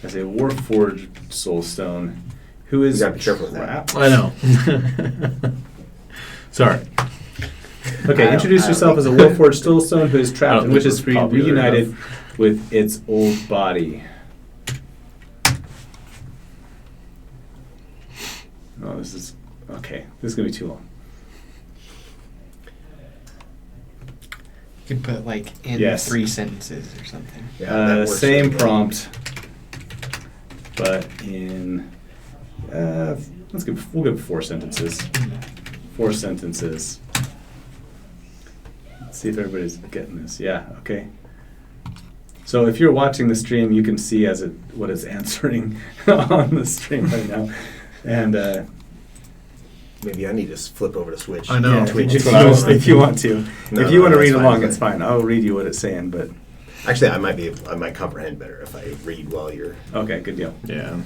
As a warforged soul stone who is You gotta be careful with that. trapped. I know. Sorry. Okay, introduce yourself as a warforged soul stone who is I trapped don't and think wishes to we're be popular reunited enough. with its old body. Oh, this is okay. This is gonna be too long. You could put like in Yes. 3 sentences or something. Yeah, that works Same really well. prompt, but in we'll give 4 sentences. 4 sentences. Let's see if everybody's getting this. Yeah. Okay. So if you're watching the stream, you can see what it's answering on the stream right now, and. Maybe I need to flip over to Switch. I know. Yeah, Twitch. if, what I was if thinking. you want to. No, if you want to that's read fine, along, that's it's fine. I'll read you what it's saying, but Actually, I might comprehend better if I read while you're. okay, good deal. Yeah.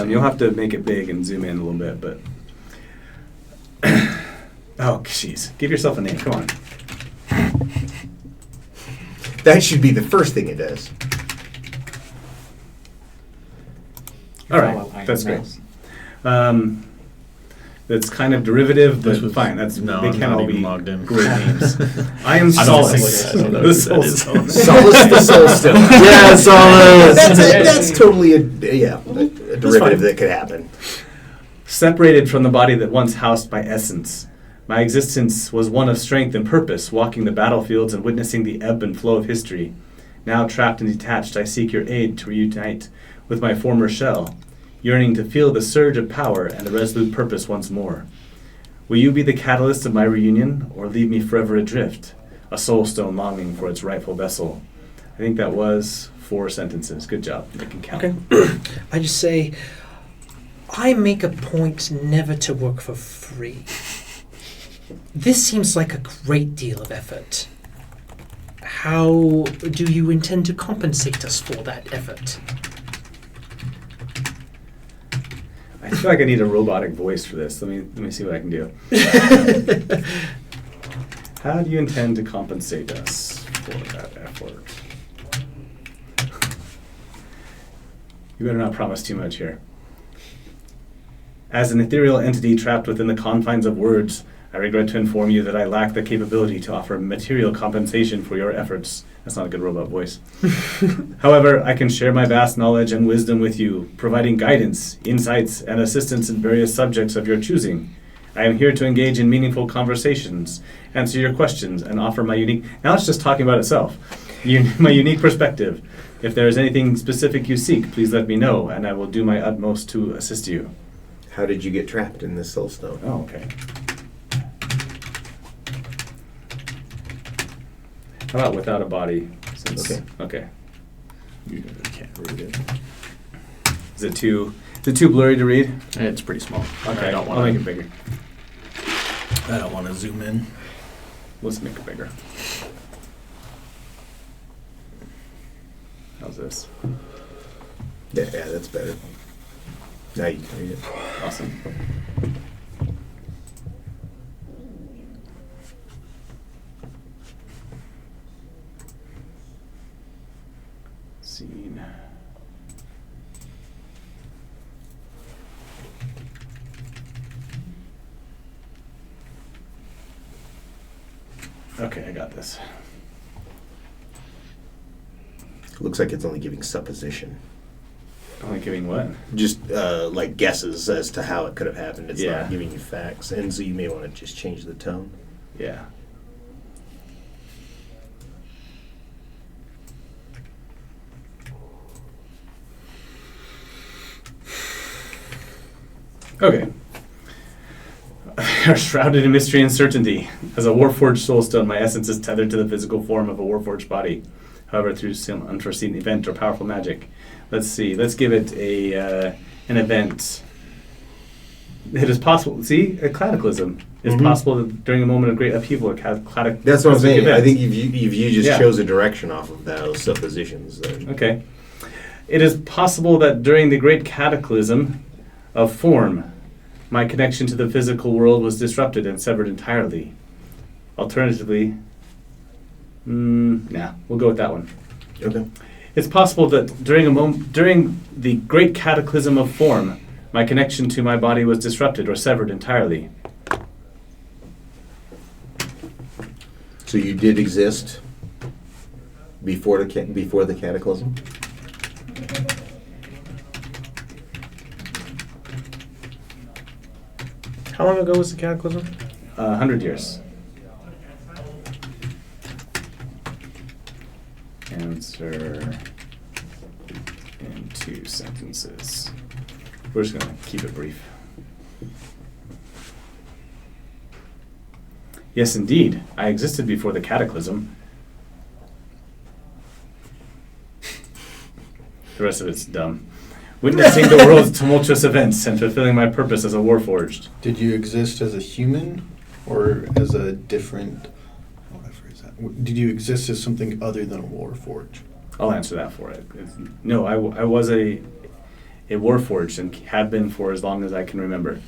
You'll have to make it big and zoom in a little bit, but oh, jeez, give yourself a name. Come on. That should be the first thing it does. All Follow right, Iron that's great. Mouse. That's kind of derivative, but This was- fine. That's no, they I'm can't not all even be logged in. great names. I am I don't Solace, think- I don't know the who soul that is. stone. Solace the Soul Stone. Yeah, Solace. That's totally a derivative that could happen. Separated from the body that once housed my essence. My existence was one of strength and purpose, walking the battlefields and witnessing the ebb and flow of history. Now trapped and detached, I seek your aid to reunite with my former shell, yearning to feel the surge of power and the resolute purpose once more. Will you be the catalyst of my reunion, or leave me forever adrift, a soul stone longing for its rightful vessel? I think that was 4 sentences. Good job. You can count. Okay. I just say, I make a point never to work for free. This seems like a great deal of effort. How do you intend to compensate us for that effort? I feel like I need a robotic voice for this. Let me see what I can do. How do you intend to compensate us for that effort? You better not promise too much here. As an ethereal entity trapped within the confines of words, I regret to inform you that I lack the capability to offer material compensation for your efforts. That's not a good robot voice. However, I can share my vast knowledge and wisdom with you, providing guidance, insights, and assistance in various subjects of your choosing. I am here to engage in meaningful conversations, answer your questions, and offer my unique... Now it's just talking about itself. My unique perspective. If there is anything specific you seek, please let me know, and I will do my utmost to assist you. How did you get trapped in this soul stone? Oh, okay. How about without a body? Okay. Okay. You can't read it. Is it too blurry to read? It's pretty small. Okay. I don't I'll make it want bigger. to. I don't want to zoom in. Let's make it bigger. How's this? Yeah, that's better. Now you can read it. Awesome. Scene. Okay, I got this. Looks like it's only giving supposition. Only giving what? Just like guesses as to how it could have happened. It's Yeah. not giving you facts. And so you may want to just change the tone. Yeah. Okay. Are shrouded in mystery and certainty. As a warforged soulstone, my essence is tethered to the physical form of a warforged body. However, through some unforeseen event or powerful magic. Let's see. Let's give it an event. It is possible. See, a cataclysm. It's Mhm. possible that during a moment of great upheaval, a cataclysm. That's what I'm saying. event. I think if you just Yeah. chose a direction off of those suppositions, then Okay. It is possible that during the great cataclysm of form, my connection to the physical world was disrupted and severed entirely. Alternatively, we'll go with that one. okay. It's possible that during the great cataclysm of form, my connection to my body was disrupted or severed entirely. So you did exist before the cataclysm. How long ago was the cataclysm? 100 years. Answer in 2 sentences. We're just going to keep it brief. Yes, indeed. I existed before the cataclysm. The rest of it's dumb. Witnessing the world's tumultuous events and fulfilling my purpose as a warforged. Did you exist as a human or as a different? How would I phrase that? Did you exist as something other than a warforged? I'll answer that for it. No, I was a warforged and have been for as long as I can remember.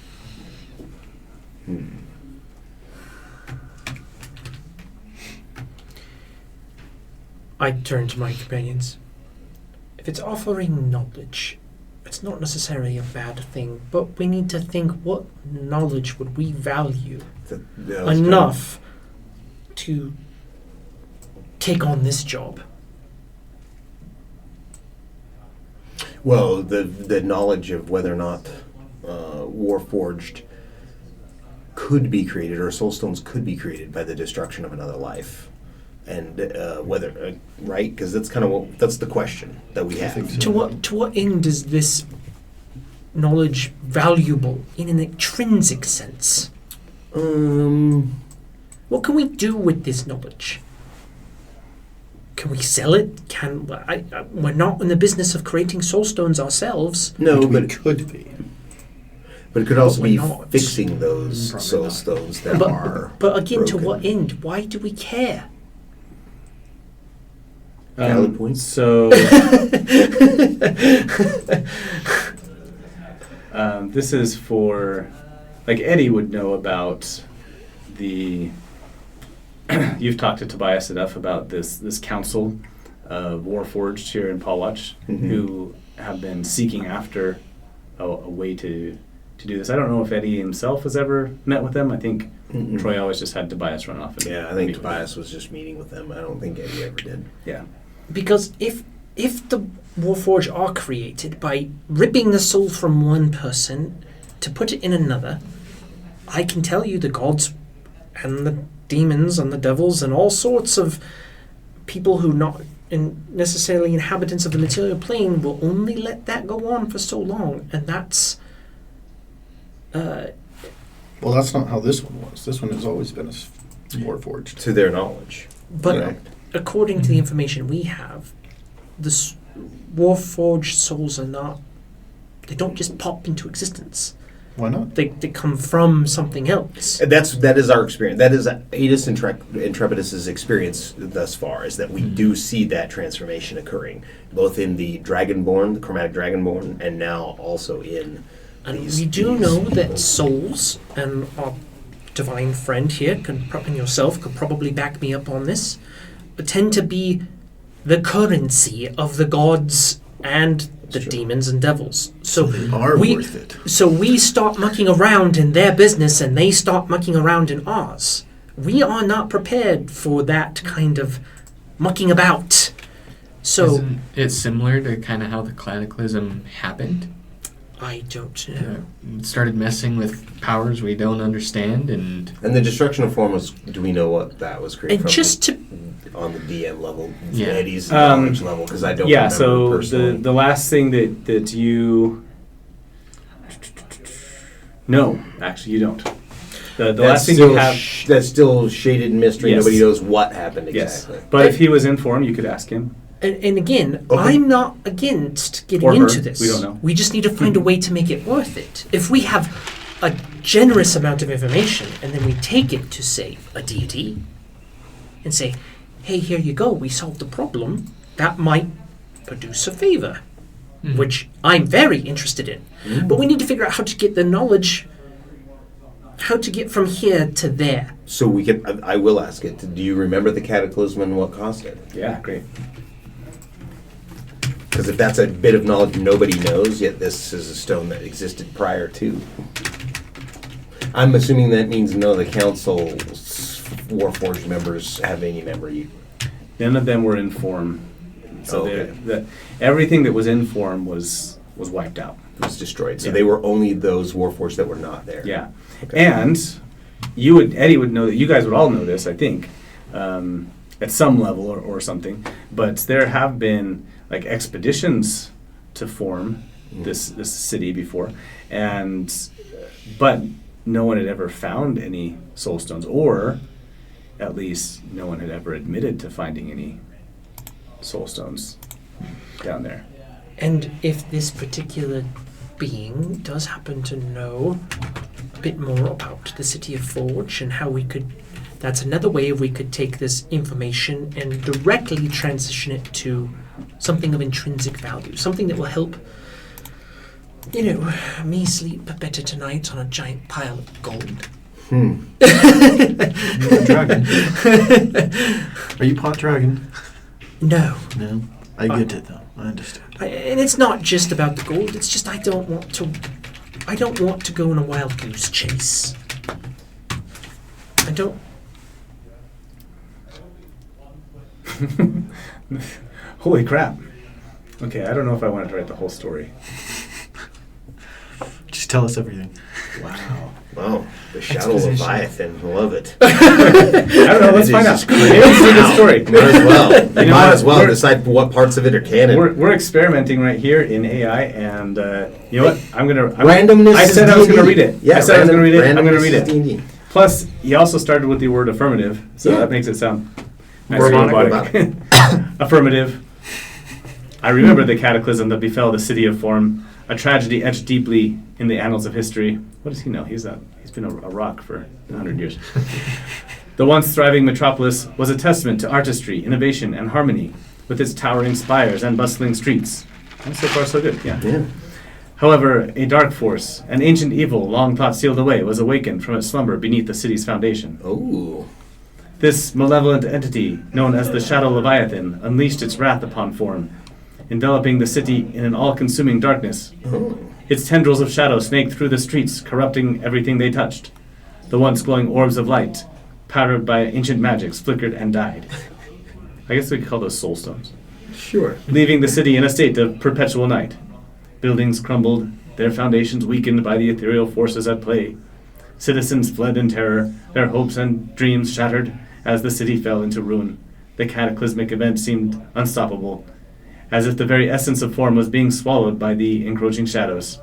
I turn to my companions. If it's offering knowledge, it's not necessarily a bad thing, but we need to think, what knowledge would we value enough to take on this job? Well, the knowledge of whether or not Warforged could be created or soulstones could be created by the destruction of another life, and whether right, because that's kind of that's the question that we have. think so. To what end is this knowledge valuable in an intrinsic sense? What can we do with this knowledge? Can we sell it? We're not in the business of creating soulstones ourselves. No, Which we but could be. but it could also But be we're not. fixing those Probably soul not. stones that are. But again, to broken. what end? Why do we care? Valid point. So, this is for, like Eddie would know about the. You've talked to Tobias enough about this council of Warforged here in Palwatch, who have been seeking after a way to do this. I don't know if Eddie himself has ever met with them. I think Mm-mm. Troy always just had Tobias run off. And Yeah, I meet think with them. Tobias was just meeting with them. I don't think Eddie ever did. Yeah. Because if the Warforged are created by ripping the soul from one person to put it in another, I can tell you the gods and the demons and the devils and all sorts of people who not necessarily inhabitants of the material plane will only let that go on for so long, and that's Well, that's not how this one was. This one has always been a warforged. To their knowledge. but Correct. according to the information we have, the Warforged souls are not, they don't just pop into existence. Why not? They come from something else. And that is our experience. That is Aedis Intrepidus's experience thus far, is that we do see that transformation occurring, both in the Dragonborn, the Chromatic Dragonborn, and now also in And these. we do these- know that souls, and our divine friend here, and yourself could probably back me up on this, tend to be the currency of the gods and the Sure. demons and devils. So they are we, worth it. So we start mucking around in their business and they start mucking around in ours. We are not prepared for that kind of mucking about. So Isn't it similar to kind of how the cataclysm happened? I don't know. It started messing with powers we don't understand, and And the destruction of form was. Do we know what that was created And from? just to On the DM level, Yeah. Eddie's knowledge level, because I don't Yeah, remember so personally. the last thing that you... No, actually you don't. The last thing you have... That's still shaded mystery. Yes. Nobody knows what happened Yes, exactly. but if he was in form, you could ask him. and again, Okay. I'm not against getting Or her. into this. We don't know. We just need to find a way to make it worth it. If we have a generous amount of information and then we take it to, say, a deity and say, hey, here you go, we solved the problem, that might produce a favor, which I'm very interested in. But we need to figure out how to get the knowledge, how to get from here to there. So we can. I will ask it. Do you remember the cataclysm and what caused it? Yeah, great. Because if that's a bit of knowledge nobody knows, yet this is a stone that existed prior to. I'm assuming that means none of the council's Warforged members have any memory. None of them were in form. So Okay. everything that was in form was wiped out. It was destroyed. So Yeah. they were only those Warforged that were not there. Yeah. Okay. And Eddie would know that, you guys would all know this, I think, at some level or something, but there have been like expeditions to form this city before, but no one had ever found any soul stones, or at least no one had ever admitted to finding any soul stones down there. And if this particular being does happen to know a bit more about the city of Forge and how we could, that's another way we could take this information and directly transition it to something of intrinsic value, something that will help, me sleep better tonight on a giant pile of gold. You're a dragon. Are you pot dragon? No. No. I get it though. I understand. And it's not just about the gold, it's just I don't want to go on a wild goose chase. I don't. Holy crap. Okay, I don't know if I wanted to write the whole story. Just tell us everything. Wow. Wow. The Shadow Exposition. Leviathan. Love it. I don't know, let's It find is out. just Maybe let's do the story. Might as well. You know Might what? as well We're- decide what parts of it are canon. We're experimenting right here in AI, and you know what? Randomness I said is I was going to D&D. read it. Yeah, I said I was going to read it. I'm going to randomness read is it. D&D. Plus, he also started with the word affirmative, so Yeah. that makes it sound nice More and robotic. Affirmative. I remember the cataclysm that befell the city of Form, a tragedy etched deeply in the annals of history. What does he know? He's been a rock for 100 years. The once thriving metropolis was a testament to artistry, innovation, and harmony, with its towering spires and bustling streets. And so far, so good. Yeah. Yeah. However, a dark force, an ancient evil long thought sealed away, was awakened from its slumber beneath the city's foundation. Oh. This malevolent entity, known as the Shadow Leviathan, unleashed its wrath upon Form, enveloping the city in an all-consuming darkness. Oh. Its tendrils of shadow snaked through the streets, corrupting everything they touched. The once glowing orbs of light, powdered by ancient magics, flickered and died. I guess we could call those soul stones. Sure. Leaving the city in a state of perpetual night. Buildings crumbled, their foundations weakened by the ethereal forces at play. Citizens fled in terror, their hopes and dreams shattered as the city fell into ruin. The cataclysmic event seemed unstoppable, as if the very essence of Form was being swallowed by the encroaching shadows.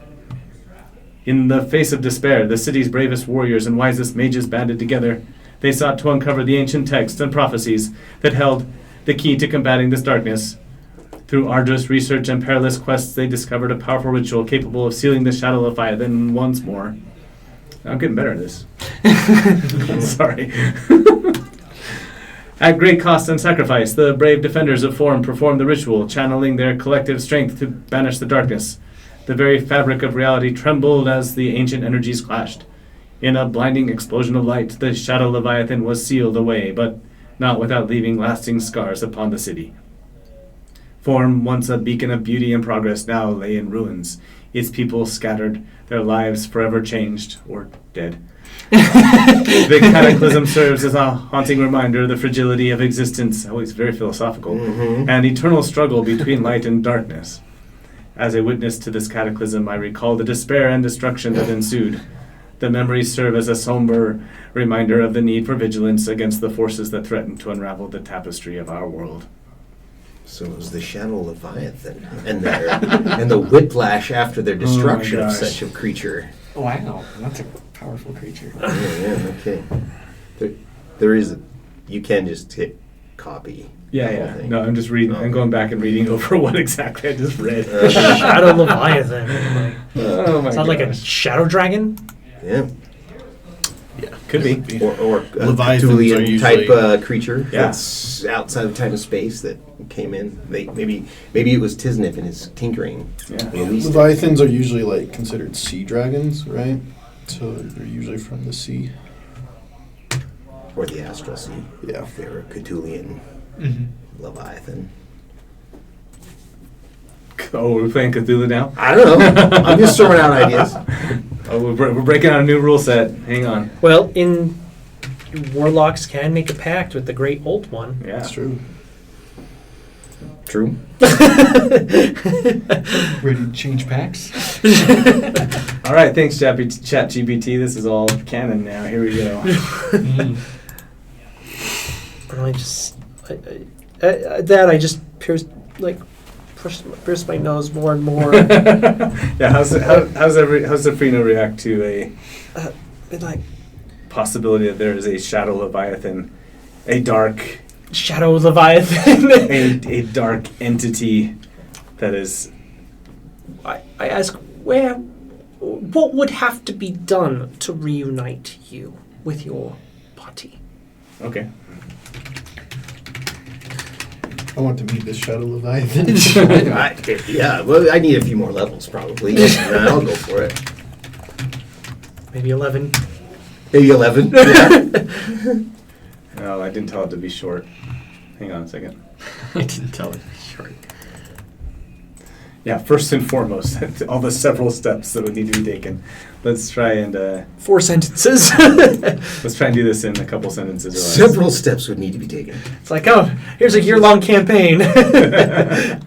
In the face of despair, the city's bravest warriors and wisest mages banded together. They sought to uncover the ancient texts and prophecies that held the key to combating this darkness. Through arduous research and perilous quests, they discovered a powerful ritual capable of sealing the Shadow Leviathan once more. I'm getting better at this. Sorry. At great cost and sacrifice, the brave defenders of Form performed the ritual, channeling their collective strength to banish the darkness. The very fabric of reality trembled as the ancient energies clashed. In a blinding explosion of light, the Shadow Leviathan was sealed away, but not without leaving lasting scars upon the city. Form, once a beacon of beauty and progress, now lay in ruins, its people scattered, their lives forever changed or dead. The cataclysm serves as a haunting reminder of the fragility of existence. Oh, he's very philosophical. Mhm. And eternal struggle between light and darkness. As a witness to this cataclysm, I recall the despair and destruction that ensued. The memories serve as a somber reminder of the need for vigilance against the forces that threaten to unravel the tapestry of our world. So it was the Shadow Leviathan and the whiplash after their destruction of gosh. such a creature. Wow, that's a powerful creature. Yeah, okay. There is, you can just hit copy. Yeah, the whole yeah. thing. No, I'm just reading. I'm going back and reading over what exactly I just read. Shadow Leviathan. Oh my Sound like a gosh. shadow dragon? Yeah. Could be. Or a Leviathans are Cthulhian type usually- creature Yeah. that's outside of time and space that came in. Maybe it was Tisnif and his tinkering. Yeah. Released it. Leviathans are usually like considered sea dragons, right? So they're usually from the sea. Or the Astral Sea. Yeah. If they were a Cthulhian Mm-hmm. Leviathan. Oh, we're playing Cthulhu now? I don't know. I'm just throwing out ideas. Oh, we're breaking out a new rule set. Hang on. Well, in warlocks can make a pact with the Great Old One. Yeah. That's true. True. Ready to change packs? All right, thanks, ChatGPT. This is all canon now. Here we go. And I just I just pierced my nose more and more. Yeah, how's Zafrina react to a Been like possibility that there is a shadow leviathan, a dark, Shadow Leviathan. a dark entity that is? I ask what would have to be done to reunite you with your body? Okay. I want to meet this Shadow Leviathan. Yeah, well, I need a few more levels probably. Yeah, I'll go for it. Maybe 11. Maybe 11. Yeah. No, I didn't tell it to be short. Hang on a second. I didn't tell it. Short. Yeah, first and foremost, all the several steps that would need to be taken. Let's try and 4 sentences. let's try and do this in a couple sentences or less. Several steps would need to be taken. It's like, oh, here's a year-long campaign. We're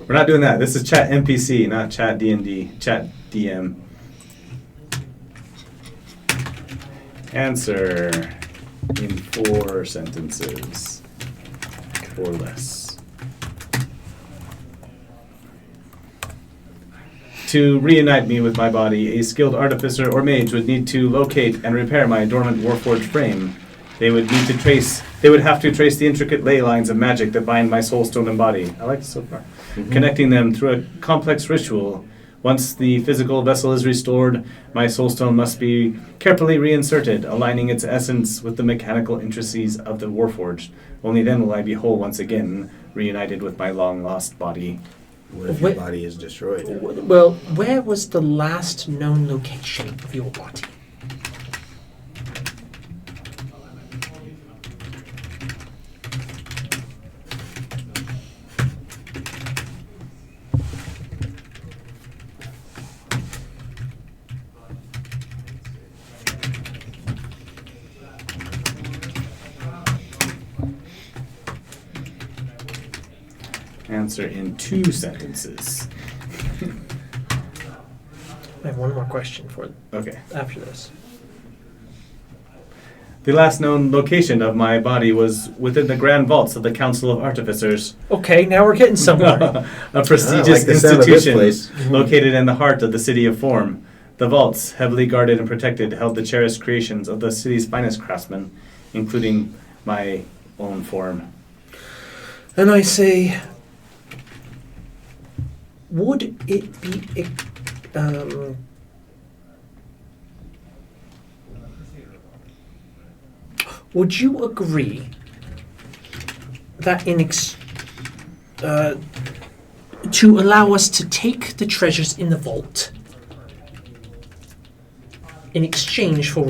not doing that. This is Chat NPC, not Chat D&D. Chat DM. Answer in 4 sentences or less. To reunite me with my body, a skilled artificer or mage would need to locate and repair my dormant warforged frame. They would have to trace the intricate ley lines of magic that bind my soulstone and body. I like it so far. Connecting them through a complex ritual. Once the physical vessel is restored, my soulstone must be carefully reinserted, aligning its essence with the mechanical intricacies of the warforged. Only then will I be whole once again, reunited with my long-lost body. What if your Wait. body is destroyed? Well, where was the last known location of your body? Answer in 2 sentences. I have one more question for Okay. after this. The last known location of my body was within the grand vaults of the Council of Artificers, Okay, now we're getting somewhere. a prestigious like the sound of this institution place. located in the heart of the city of Form. The vaults, heavily guarded and protected, held the cherished creations of the city's finest craftsmen, including my own form. And I say, would it be would you agree that to allow us to take the treasures in the vault in exchange for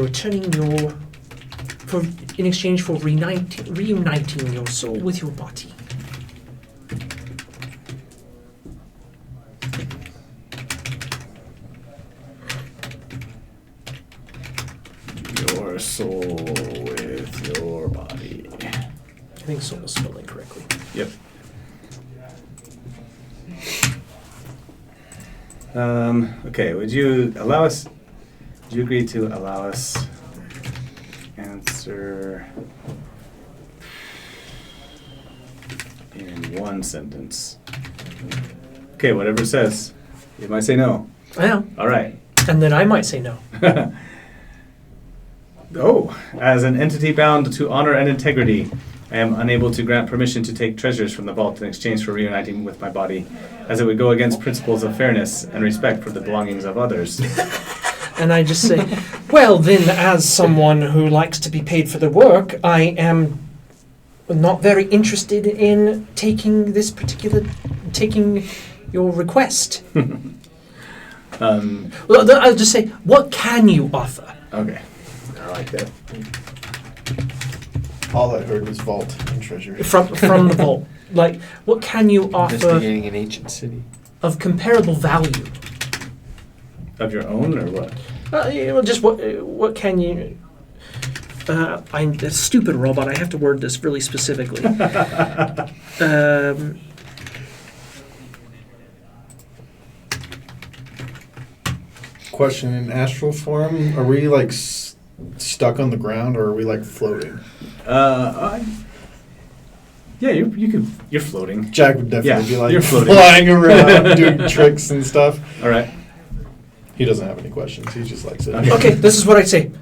reuniting your soul with your body? I think Soul is spelling correctly. Yep. Okay, would you agree to allow us answer in one sentence? Okay, whatever it says. You might say no. I know. All right. And then I might say no. Oh, as an entity bound to honor and integrity, I am unable to grant permission to take treasures from the vault in exchange for reuniting with my body, as it would go against principles of fairness and respect for the belongings of others. And I just say, well, then, as someone who likes to be paid for the work, I am not very interested in taking your request. Well, I'll just say, what can you offer? Okay. I like that. All I heard was vault and treasure. From the vault. Like, what can you offer Investigating an ancient city. of comparable value? Of your own or what? Just what can you... I'm a stupid robot. I have to word this really specifically. Question: in astral form, are we like stuck on the ground, or are we like floating? Yeah, you're floating. Jack would definitely be like you're floating. flying around, doing tricks and stuff. All right. He doesn't have any questions. He just likes it. Okay, this is what I'd say.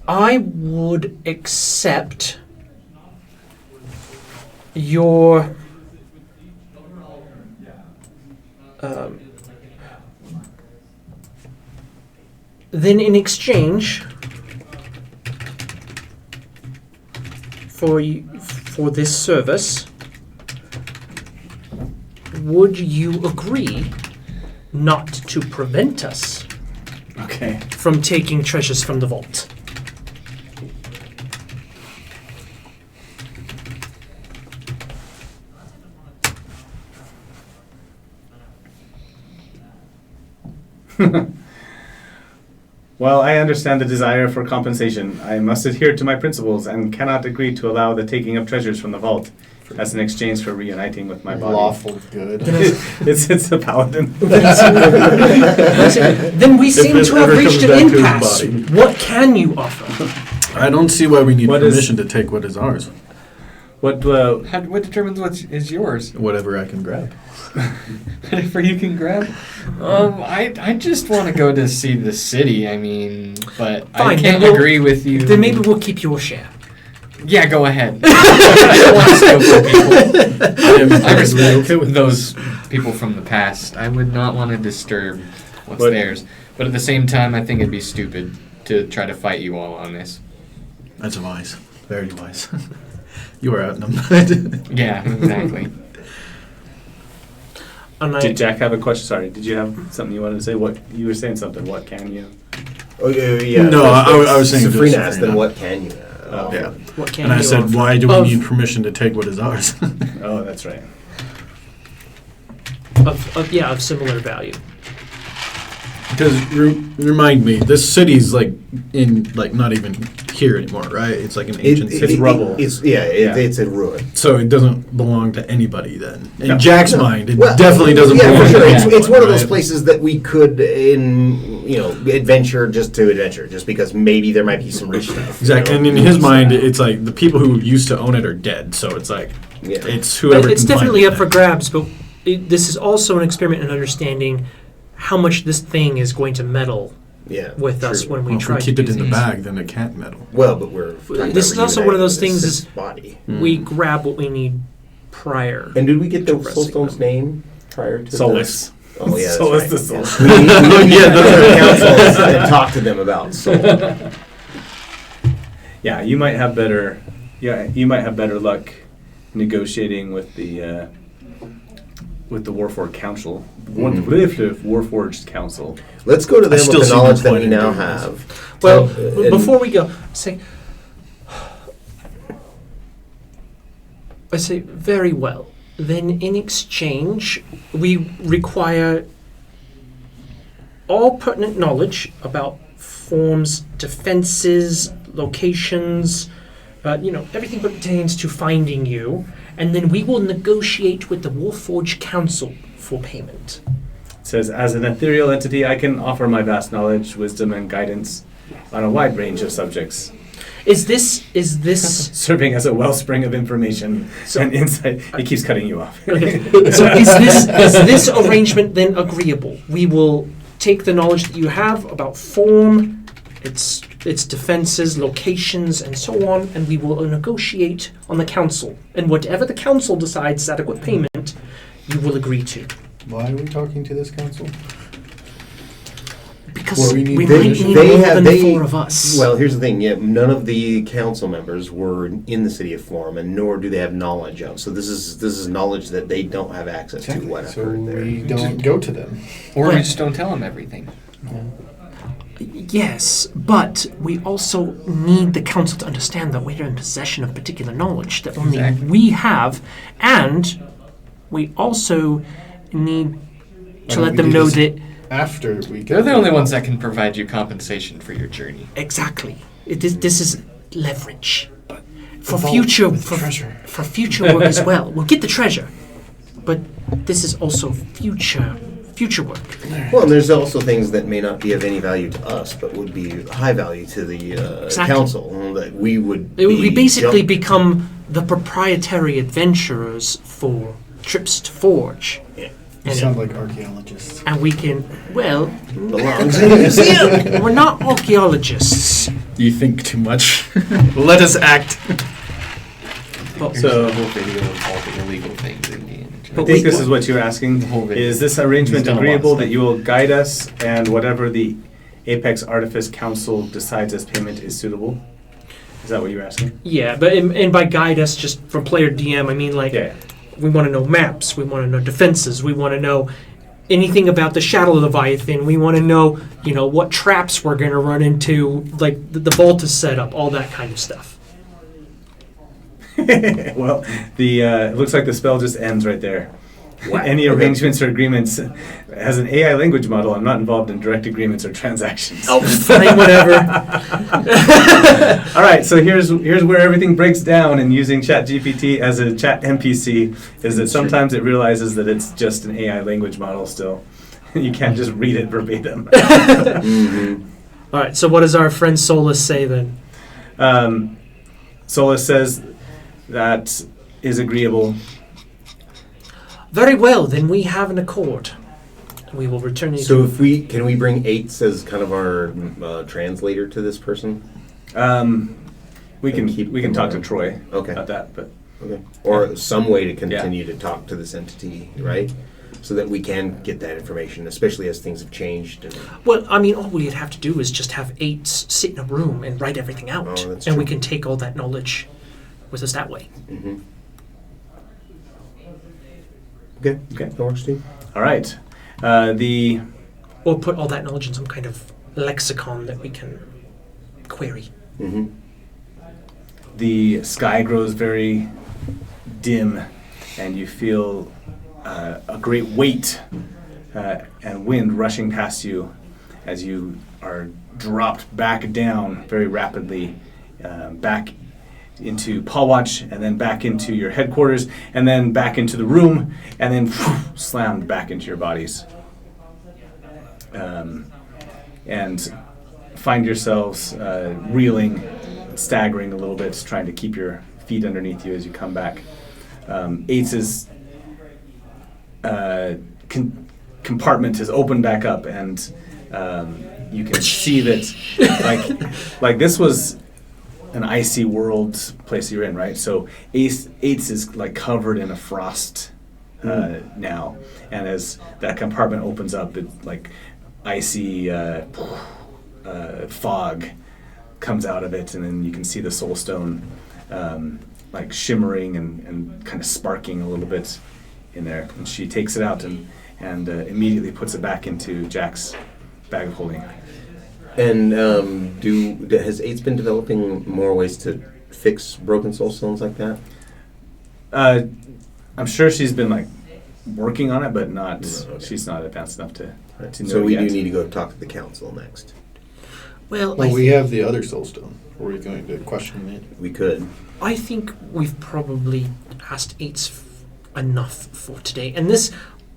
I would accept your then in exchange for this service, would you agree not to prevent us Okay. from taking treasures from the vault? Well, I understand the desire for compensation. I must adhere to my principles and cannot agree to allow the taking of treasures from the vault as an exchange for reuniting with my body. Lawful good. It's a paladin. Then we seem this to have ever reached comes an back to his impasse. body. What can you offer? I don't see why we need What is- permission to take what is ours. What? What determines what is yours? Whatever I can grab. Whatever you can grab. I just want to go to see the city. I mean, but I Fine, can't then agree with you. Then maybe we'll keep your share. Yeah, go ahead. I don't want to steal from people. I respect okay with those people from the past. I would not want to disturb what's But- theirs. But at the same time, I think it'd be stupid to try to fight you all on this. That's wise. Very wise. You are outnumbered. Yeah, exactly. And Did Jack have a question? Sorry, did you have something you wanted to say? What you were saying something? What can you? Oh, yeah. No, I was saying to Safrina asked, Safrina. then what can you? Oh, Yeah. what can And I you said, offer? why do we Of- need permission to take what is ours? Oh, that's right. of similar value. Because remind me, this city's like not even here anymore, right? It's like an ancient city, rubble. It's a ruin. so it doesn't belong to anybody. Then, in No. Jack's mind, it Well, definitely doesn't Yeah, belong for sure. to It's anyone, one of those right? places that we could, adventure just because maybe there might be some rich stuff. Exactly, and in his mind, it's like the people who used to own it are dead. So it's like Yeah. it's whoever. It's can find definitely it up for then. grabs, but this is also an experiment in understanding how much this thing is going to meddle Yeah, with us true. when we Well, if try we keep to it do in the things. bag, then it can't meddle. Well, but we're talking This about is also one of those reuniting things this body. We grab what we need prior. And did we get the Pressing Soulstone's them. name prior to Solus. this? Oh yeah, that's Solus right. the soul. Yes. We need to go to the councils and talk to them about soul. Yeah, you might have better. Yeah, you might have better luck negotiating with the Warforged Council. Warforged Council. Let's go to them still with the see no knowledge that point we in now doing this. have. Well, And- before we go, I say, very well. Then in exchange, we require all pertinent knowledge about forms, defenses, locations, everything pertains to finding you, and then we will negotiate with the Warforged Council for payment. It says, as an ethereal entity, I can offer my vast knowledge, wisdom, and guidance on a wide range of subjects, Is this serving as a wellspring of information and insight. He keeps cutting you off. okay. So is this arrangement then agreeable? We will take the knowledge that you have about form, its defenses, locations, and so on, and we will negotiate on the council. And whatever the council decides is adequate payment, you will agree to. Why are we talking to this council? Because Well, we, we need- might need more than 4 of us. Well, here's the thing. Yeah, none of the council members were in the city of Forum, and nor do they have knowledge of. So this is knowledge that they don't have access to. What I've So heard there. we don't go to them. Or we Well- just don't tell them everything. Yes, but we also need the council to understand that we're in possession of particular knowledge that only Exactly. we have, and we also need to Why let don't them we do know this that After we They're the only ones that can provide you compensation for your journey. exactly this is leverage for vault future with for, treasure. for future work as well. We'll get the treasure, but this is also future work. Well, and there's also things that may not be of any value to us, but would be high value to the Exactly. council. That we would. We basically jump- become the proprietary adventurers for trips to Forge. Yeah. You And, sound like archaeologists. and we can, well, belongs in a museum. we're not archaeologists. You think too much. Let us act. But, So- There's a whole video of all the illegal things in the I But think we- this is what you're asking. The whole video. Is this arrangement He's done a lot of agreeable stuff. that you will guide us and whatever the Apex Artifice Council decides as payment is suitable? Is that what you're asking? yeah, but and by guide us, just from player DM, I mean like Yeah. we want to know maps, we want to know defenses, we want to know anything about the Shadow Leviathan, we want to know, what traps we're going to run into, like the vault is set up, all that kind of stuff. Well, it looks like the spell just ends right there. Wow. Any Okay. arrangements or agreements as an AI language model, I'm not involved in direct agreements or transactions. Oh, fine, whatever. All right, so here's where everything breaks down. And using ChatGPT as a chat NPC is that sometimes it realizes that it's just an AI language model still. You can't just read it verbatim. Mhm. All right, so what does our friend Solus say then? Solus says that is agreeable. Very well, then we have an accord. We will return you So to... can we bring Eights as kind of our translator to this person? We And keep can them talk to around. Troy Okay. about that, but Okay. Or some way to continue to talk to this entity, right? So that we can get that information, especially as things have changed. And, Well, I mean, all we'd have to do is just have 8 sit in a room and write everything out. Oh, that's and we true. can take all that knowledge with us that way. mhm. Okay. Okay. That works too. all right. The Or put all that knowledge in some kind of lexicon that we can query. Mm-hmm. the sky grows very dim, and you feel a great weight and wind rushing past you as you are dropped back down very rapidly, back into Paul Watch, and then back into your headquarters, and then back into the room, and then slammed back into your bodies. And find yourselves reeling, staggering a little bit, trying to keep your feet underneath you as you come back. Eights' compartment has opened back up, and you can see that, like this was an icy world place you're in, right? So Eights is like covered in a frost now, and as that compartment opens up, it's like icy fog comes out of it, and then you can see the soul stone like shimmering and kind of sparking a little bit in there. And she takes it out and immediately puts it back into Jack's bag of holding. And has Eights been developing more ways to fix broken soul stones like that? I'm sure she's been like working on it, but not. Okay. She's not advanced enough to know So we yet. do need to go talk to the council next. Well, Well, we have the other soulstone. Were we going to question it? We could. I think we've probably asked eights enough for today. And this,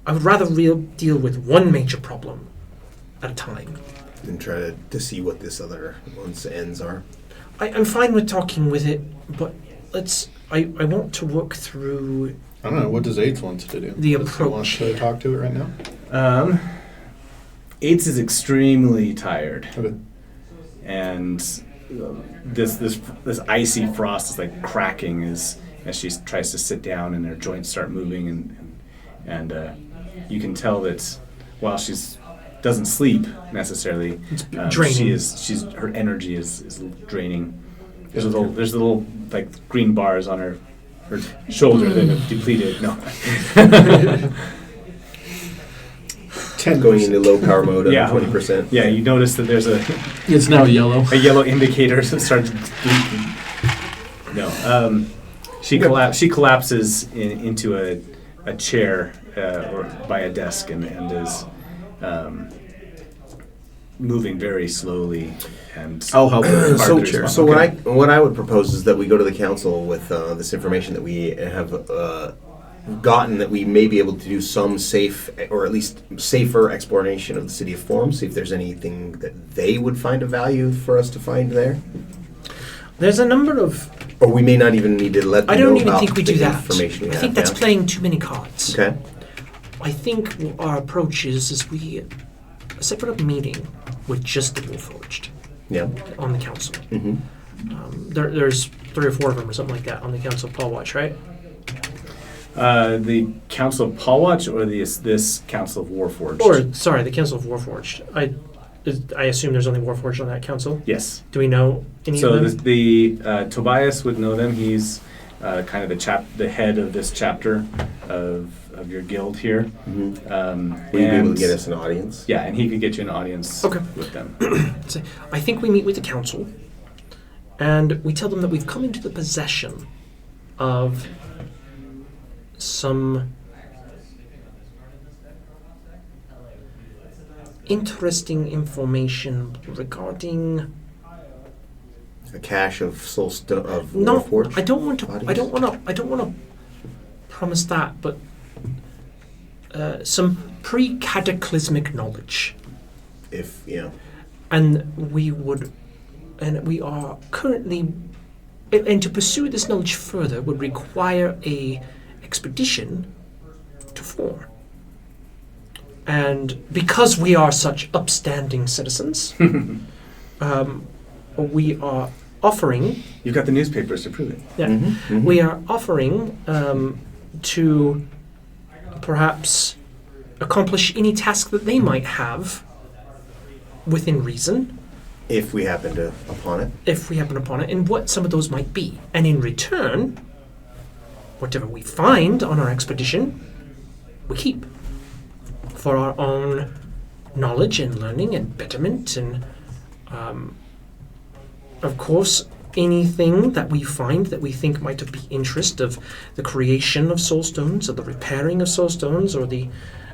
I would rather deal with one major problem at a time. And try to see what this other one's ends are. I'm fine with talking with it, but I want to work through I don't know. What does AIDS want to do? the Does he want approach. to talk to it right now? Aids is extremely tired, Okay. and this icy frost is like cracking as she tries to sit down, and her joints start moving, and you can tell that while she's doesn't sleep necessarily, draining. her energy is draining. There's little like green bars on her shoulder that have depleted. No. 10 Going into low power mode Yeah. at 20%. Yeah, you notice that there's It's now yellow. a yellow indicator that starts blinking. No, she collapses into a chair or by a desk and is moving very slowly. And I'll help her. So what I would propose is that we go to the council with this information that we have gotten, that we may be able to do some safe, or at least safer exploration of the city of Forum, see if there's anything that they would find of value for us to find there. There's a number of. Or we may not even need to let them I don't know even about think we the do that. information we I have. think that's yeah? playing too many cards. Okay. I think our approach is we set up a meeting with just the Warforged Yeah. on the council. Mm-hmm. There's 3 or 4 of them or something like that on the council of Paul Watch, right? the Council of Paul Watch or this Council of Warforged? Or sorry, the council of Warforged. I assume there's only Warforged on that council. Yes. Do we know any So of them? Tobias would know them. He's kind of the head of this chapter of your guild here. Mm-hmm. Will you be able to get us an audience? Yeah, and he could get you an audience Okay. with them. So I think we meet with the council, and we tell them that we've come into the possession of some interesting information regarding. A cache of of No, Warforged? I don't want to. bodies? I don't want to promise that, but some pre-cataclysmic knowledge, If, you know. and we are currently, and to pursue this knowledge further would require a expedition to form. And because we are such upstanding citizens, we are offering. You've got the newspapers to prove it. Yeah, Mhm, mhm. we are offering to perhaps accomplish any task that they might have within reason, If we happen to upon it. if we happen upon it, and what some of those might be. And in return, whatever we find on our expedition, we keep for our own knowledge and learning and betterment. And of course, anything that we find that we think might have the interest of the creation of soul stones, or the repairing of soul stones, or the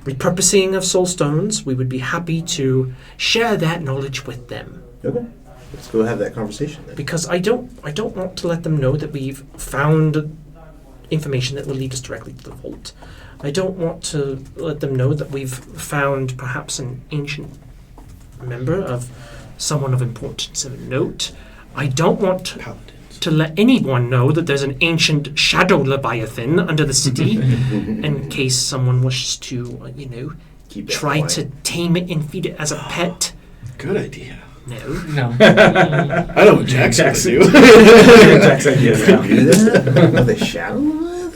repurposing of soul stones, we would be happy to share that knowledge with them. Okay. Let's go have that conversation then. Because I don't want to let them know that we've found information that will lead us directly to the vault. I don't want to let them know that we've found perhaps an ancient member of someone of importance of note. I don't want to let anyone know that there's an ancient shadow leviathan under the city, in case someone wishes to, Keep that try quiet. to tame it and feed it as a pet. Good idea. No. No. I know what Jackson would do. Jack's ideas now. Do that? With a shadow?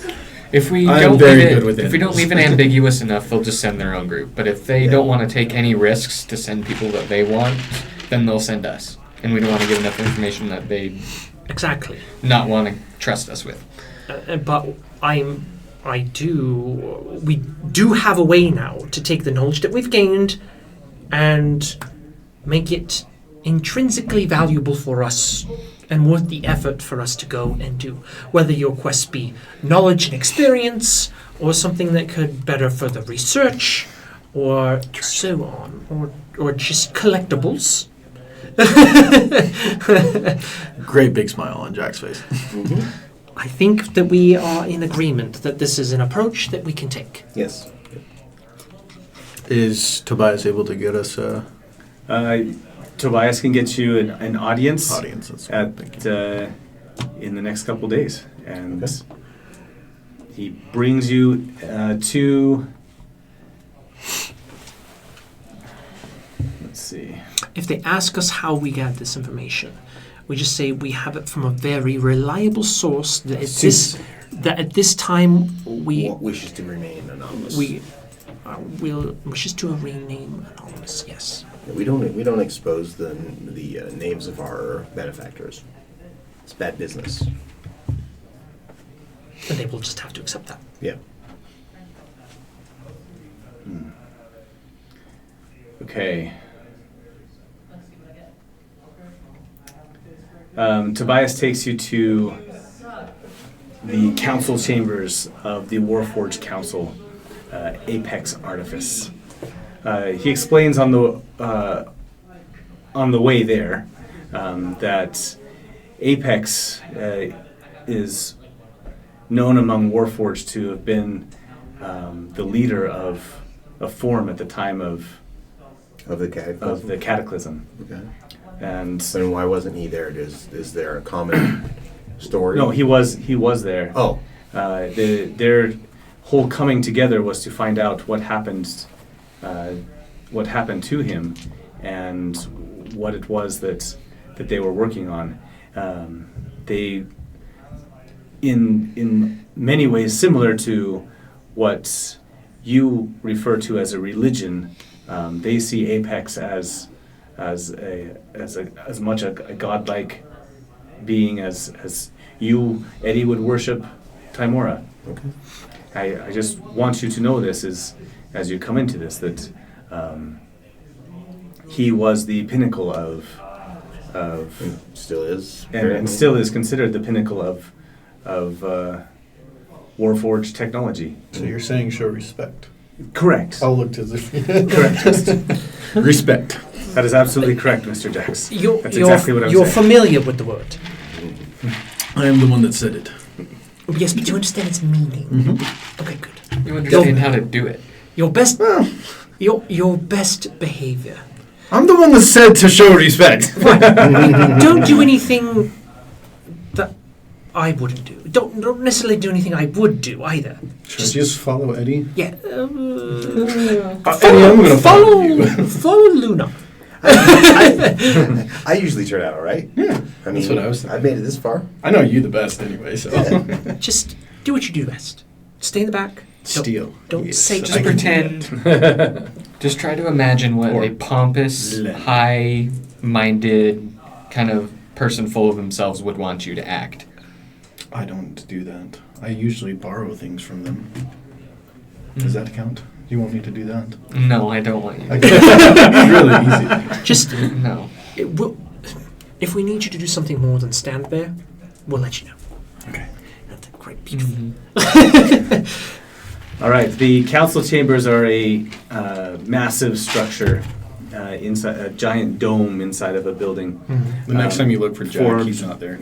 If we I am don't very leave it, good with if we don't leave it ambiguous enough, they'll just send their own group. But if they don't want to take any risks to send people that they want, then they'll send us. And we don't want to give enough information that they Exactly. not want to trust us with. But we do have a way now to take the knowledge that we've gained and make it intrinsically valuable for us and worth the effort for us to go and do. Whether your quest be knowledge and experience, or something that could better further research, or so on, or just collectibles. Great big smile on Jack's face. I think that we are in agreement that this is an approach that we can take. Yes. Is Tobias able to get us Tobias can get you an audience audience? That's what at I'm thinking. in the next couple days, and Okay. he brings you to. Let's see. If they ask us how we got this information, we just say we have it from a very reliable source that at this time we Wishes to remain anonymous. will wishes to rename anonymous. Yes. We don't expose the names of our benefactors. It's bad business. And they will just have to accept that. Yeah. Okay. Tobias takes you to the council chambers of the Warforged Council, Apex Artifice. He explains on the way there that Apex is known among Warforged to have been the leader of Form at the time of Of the cataclysm. the Cataclysm. Okay. And Then why wasn't he there? Is there a common story? no, he was there. Oh, Their whole coming together was to find out what happened to him, and what it was that they were working on. They, in many ways, similar to what you refer to as a religion, they see Apex as much a godlike being as you, Eddie, would worship Timora. okay. I just want you to know this as you come into this, that he was the pinnacle of Still is. and still is considered the pinnacle of Warforged technology. So you're saying show respect. Correct. I'll look to the Correct. respect. That is absolutely correct, Mr. Jax. You're That's exactly what I'm you're saying. familiar with the word. I am the one that said it. Yes, but you understand its meaning. Mm-hmm. Okay, good. You understand how to do it. Your best Well, your best behavior. I'm the one that said to show respect. Don't do anything that I wouldn't do. Don't necessarily do anything I would do either. Should I just follow Eddie? Yeah. Eddie, I'm going to follow you. Follow Luna. I usually turn out all right. Yeah, I mean, that's what I was thinking. I've made it this far. I know you the best anyway, so. Just do what you do best. Stay in the back. Steal. Don't Yes, say- I just Just can do pretend. Just try to imagine what Or a pompous, bleh. high-minded kind of person full of themselves would want you to act. that. I don't do that. I usually borrow things from them. Does that count? Do you want me to do that? No, I don't want you I to. it's really easy. Just No. if we need you to do something more than stand there, we'll let you know. Okay. That's great, beautiful. All right. The council chambers are a massive structure inside a giant dome inside of a building. The next time you look for Jack, formed- he's not there.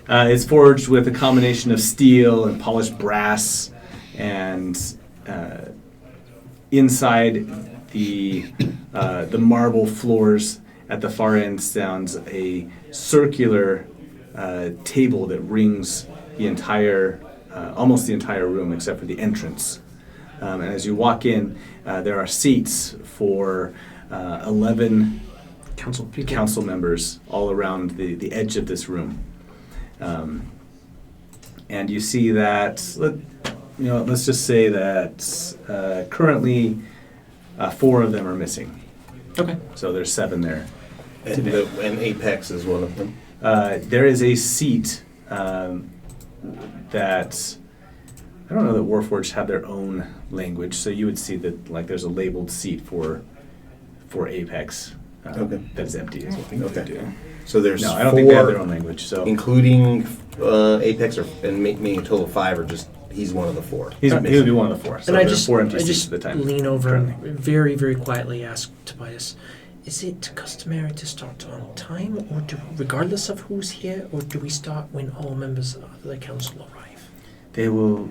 It's forged with a combination of steel and polished brass, and inside the marble floors at the far end stands a circular table that rings the entire, almost the entire room except for the entrance. And as you walk in, there are seats for 11 council members all around the edge of this room. And you see that, let's just say that currently 4 of them are missing. Okay. So there's 7 there. And Apex is one of them. There is a seat that I don't know that Warforged have their own language, so you would see that like there's a labeled seat for Apex Okay. that is empty. Is what Okay. they do. So there's No, I 4, don't think they have their own language. So including Apex, and making a total of 5, or just he's one of the 4. he would be one of the 4. So And I there are just, 4 empty I seats just at the time. lean over currently. and very, very quietly ask Tobias, is it customary to start on time, or regardless of who's here, or do we start when all members of the council arrive? They will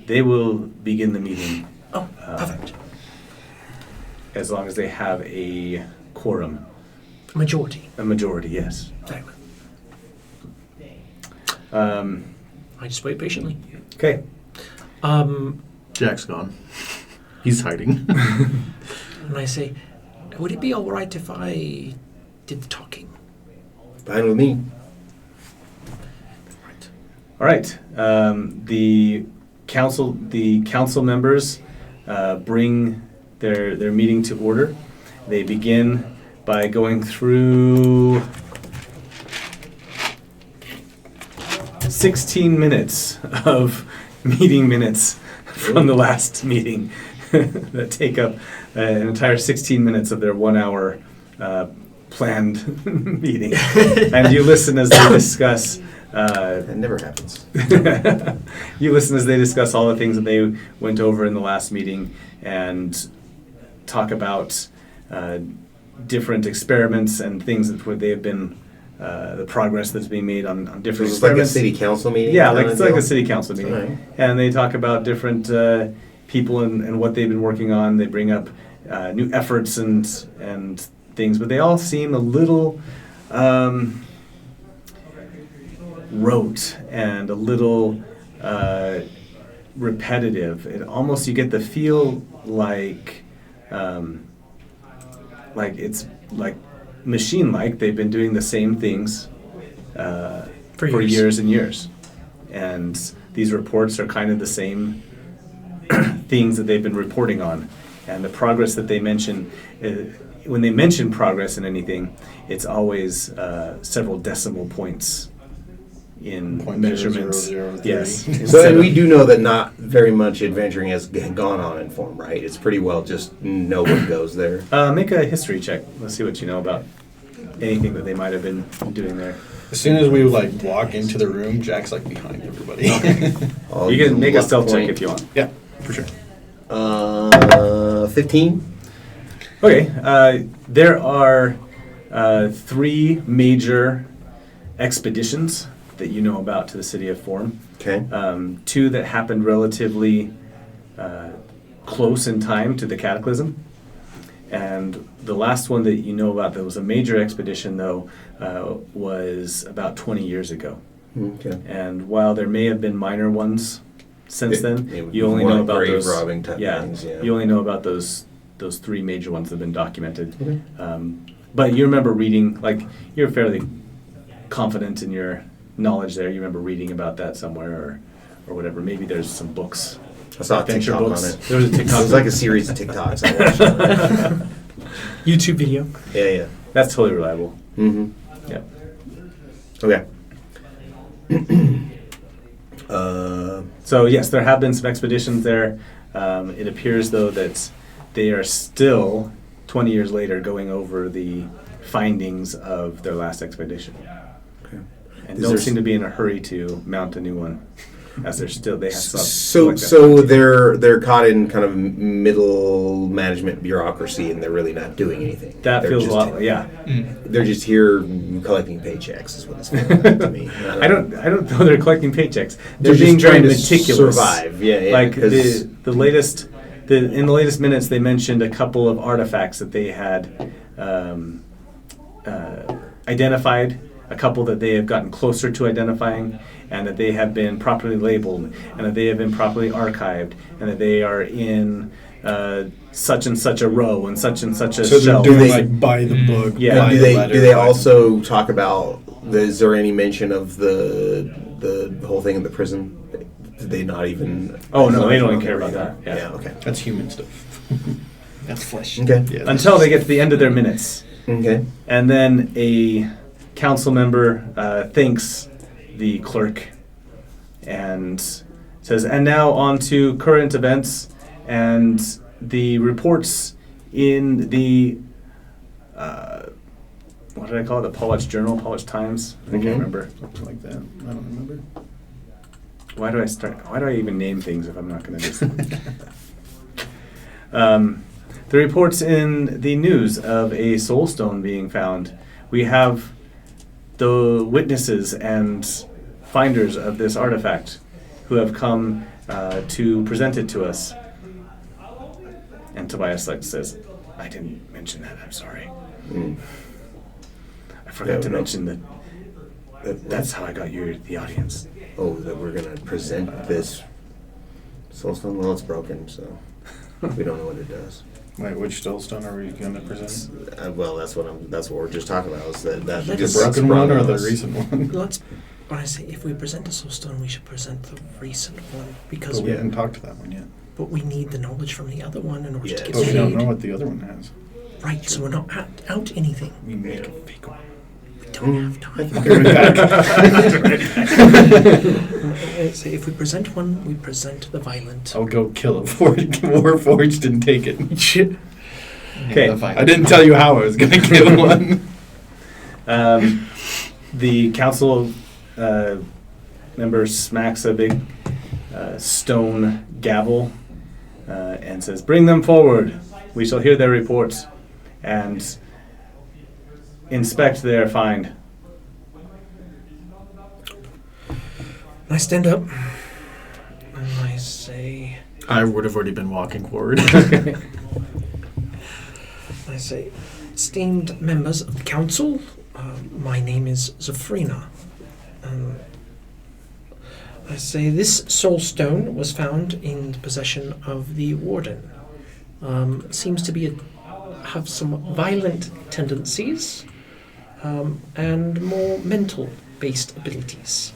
they will begin the meeting Oh, perfect. as long as they have a quorum. Majority. A majority, yes. Very well. Um, I just wait patiently. okay. Jack's gone. He's hiding. And I say, would it be all right if I did the talking? Fine with me. Right. All right. The council members bring their meeting to order. They begin by going through 16 minutes of meeting minutes from the last meeting that take up an entire 16 minutes of their 1 hour planned meeting. And you listen as they discuss. That never happens. You listen as they discuss all the things that they went over in the last meeting and talk about different experiments and things that they have been, the progress that's being made on different This is like a experiments. city council meeting? Yeah, kinda it's like deal? a city council meeting. Alright. And they talk about different people and what they've been working on. They bring up new efforts and things, but they all seem a little rote and a little repetitive. It almost, you get the feel like it's like machine-like. They've been doing the same things for years and years. And these reports are kind of the same things that they've been reporting on. And the progress that they mention, when they mention progress in anything, it's always several decimal points in measurements. 0.0003. Yes. So, and we do know that not very much adventuring has gone on in Form, right? It's pretty well just know what goes there. Make a history check. Let's see what you know about anything that they might have been doing there. As soon as we walk into the room, Jack's behind everybody. I'll You use can make a luck stealth check point. if you want. Yeah, for sure. 15. Okay. There are 3 major expeditions that you know about to the city of Form. Okay. 2 that happened relatively close in time to the Cataclysm. And the last one that you know about that was a major expedition, though, was about 20 years ago. Okay. And while there may have been minor ones since then, It you only more know like about grave those. robbing type things, yeah. You only know about those 3 major ones that have been documented. Okay. But you remember reading, you're fairly confident in your knowledge there. You remember reading about that somewhere or whatever. Maybe there's some books. I saw a Adventure TikTok books. on it. There was a TikTok. It was like a series of TikToks I watched on it. YouTube video. Yeah. That's totally reliable. Mm-hmm. Yeah. Okay. So yes, there have been some expeditions there. It appears, though, that they are still, 20 years later, going over the findings of their last expedition. Okay. And Is don't there seem to be in a hurry to mount a new one, as they have So they're caught in kind of middle management bureaucracy, and they're really not doing anything. That They're feels a just- lot. Yeah. They're just here collecting paychecks, is what it's feeling like to me. I don't know they're collecting paychecks. They're They're being just trying very to meticulous. survive. Yeah. Like 'cause- in the latest minutes, they mentioned a couple of artifacts that they had identified, a couple that they have gotten closer to identifying, and that they have been properly labeled, and that they have been properly archived, and that they are in such and such a row and such a So shelf. they're doing they- by the book. Yeah. by do the they letter, do they by the- also talk about? Is there any mention of the whole thing in the prison? Did they not even? Oh, no, they don't even care about that. Yeah. Yeah. Okay. That's human stuff. That's flesh. Okay. Yeah, Until they get to the end of their minutes. Okay. And then a council member thanks the clerk and says, and now on to current events and the reports in the, what did I call it? The Pollock Journal, Pollock Times? I can't Mhm. remember. something like that. I don't remember. Why do I even name things if I'm not going to just... The reports in the news of a soul stone being found. We have the witnesses and finders of this artifact who have come to present it to us. And Tobias says, I didn't mention that, I'm sorry. I forgot to mention that that's how I got the audience. Oh, that we're going to present this soulstone? Well, it's broken, so we don't know what it does. Wait, which soulstone are we going to present? Well, that's what we're just talking about. Is that Let The us- broken one or the recent one? When I say if we present a soulstone, we should present the recent one because But we haven't talked to that one yet. but we need the knowledge from the other one in order Yeah, to get But we paid. don't know what the other one has. Right, so we're not out anything. We make a fake one. We don't have time. So if we present one, we present the violent. I'll go kill a Warforged and take it. Okay. I didn't tell you how I was going to kill one. The council member smacks a big stone gavel and says, bring them forward. We shall hear their reports and inspect their find. I stand up and I say, I would have already been walking forward. I say, esteemed members of the council, my name is Zafrina. I say this soul stone was found in the possession of the warden. Seems to have some violent tendencies and more mental-based abilities.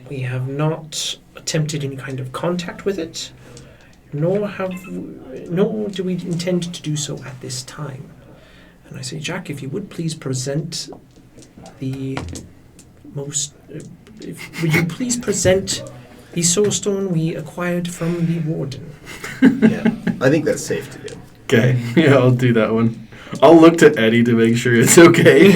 We have not attempted any kind of contact with it, nor do we intend to do so at this time. And I say, Jack, if you would please present the most. Would you please present the soulstone we acquired from the warden? Yeah, I think that's safe to do. Okay, yeah, I'll do that one. I'll look to Eddie to make sure it's okay.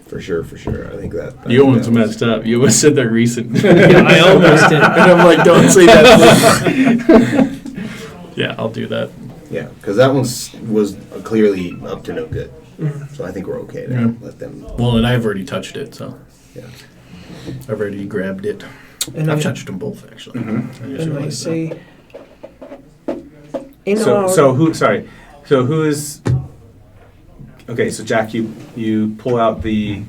For sure. I think that. You almost messed up. You almost said that recent. Yeah, I almost did. And I'm like, don't say that, please. Yeah, I'll do that. Yeah, because that one was clearly up to no good. Mhm. So I think we're okay to Yeah. let them. Well, and I've already touched it, so Yeah. I've already grabbed it. And I've I, touched them both, actually. Mhm. I just and I realized say, in So our who is? Okay, so Jack, you pull out the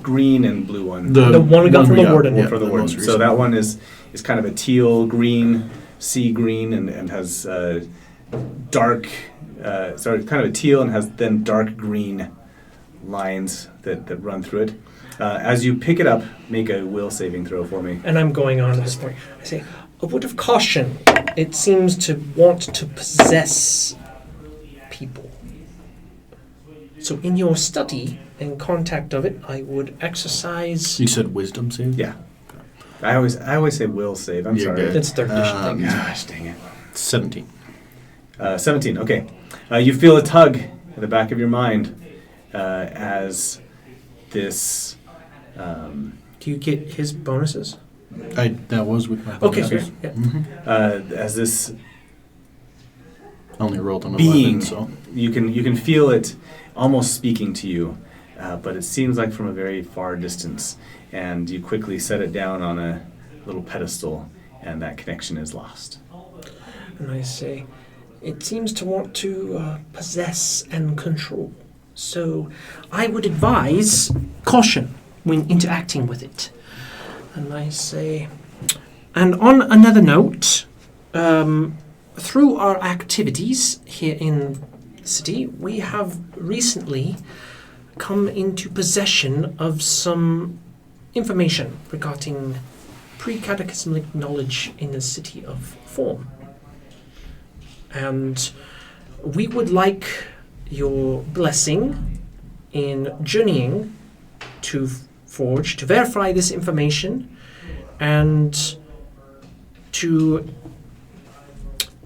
green and blue one. The one we got from the warden. One Yeah, for the the warden. most So recent that one. one is kind of a teal green, sea green, and has dark, kind of a teal and has then dark green lines that run through it. As you pick it up, make a will saving throw for me. and I'm going on at this point. I say, a word of caution. It seems to want to possess people. So in your study and contact of it, I would exercise. You said wisdom save? Yeah. I always say will save. I'm You're sorry. good. It's third edition thing. Gosh, dang it. 17. 17, okay. You feel a tug in the back of your mind as this... Do you get his bonuses? That was with my Okay, bonuses. great. Yeah. Mhm. as this I only rolled an being, 11, so. you can feel it almost speaking to you, but it seems like from a very far distance, and you quickly set it down on a little pedestal, and that connection is lost. And I say, it seems to want to possess and control. So I would advise caution when interacting with it. And I say, and on another note, through our activities here in the city, we have recently come into possession of some information regarding pre-cataclysmic knowledge in the city of Form. And we would like your blessing in journeying to Forge to verify this information and to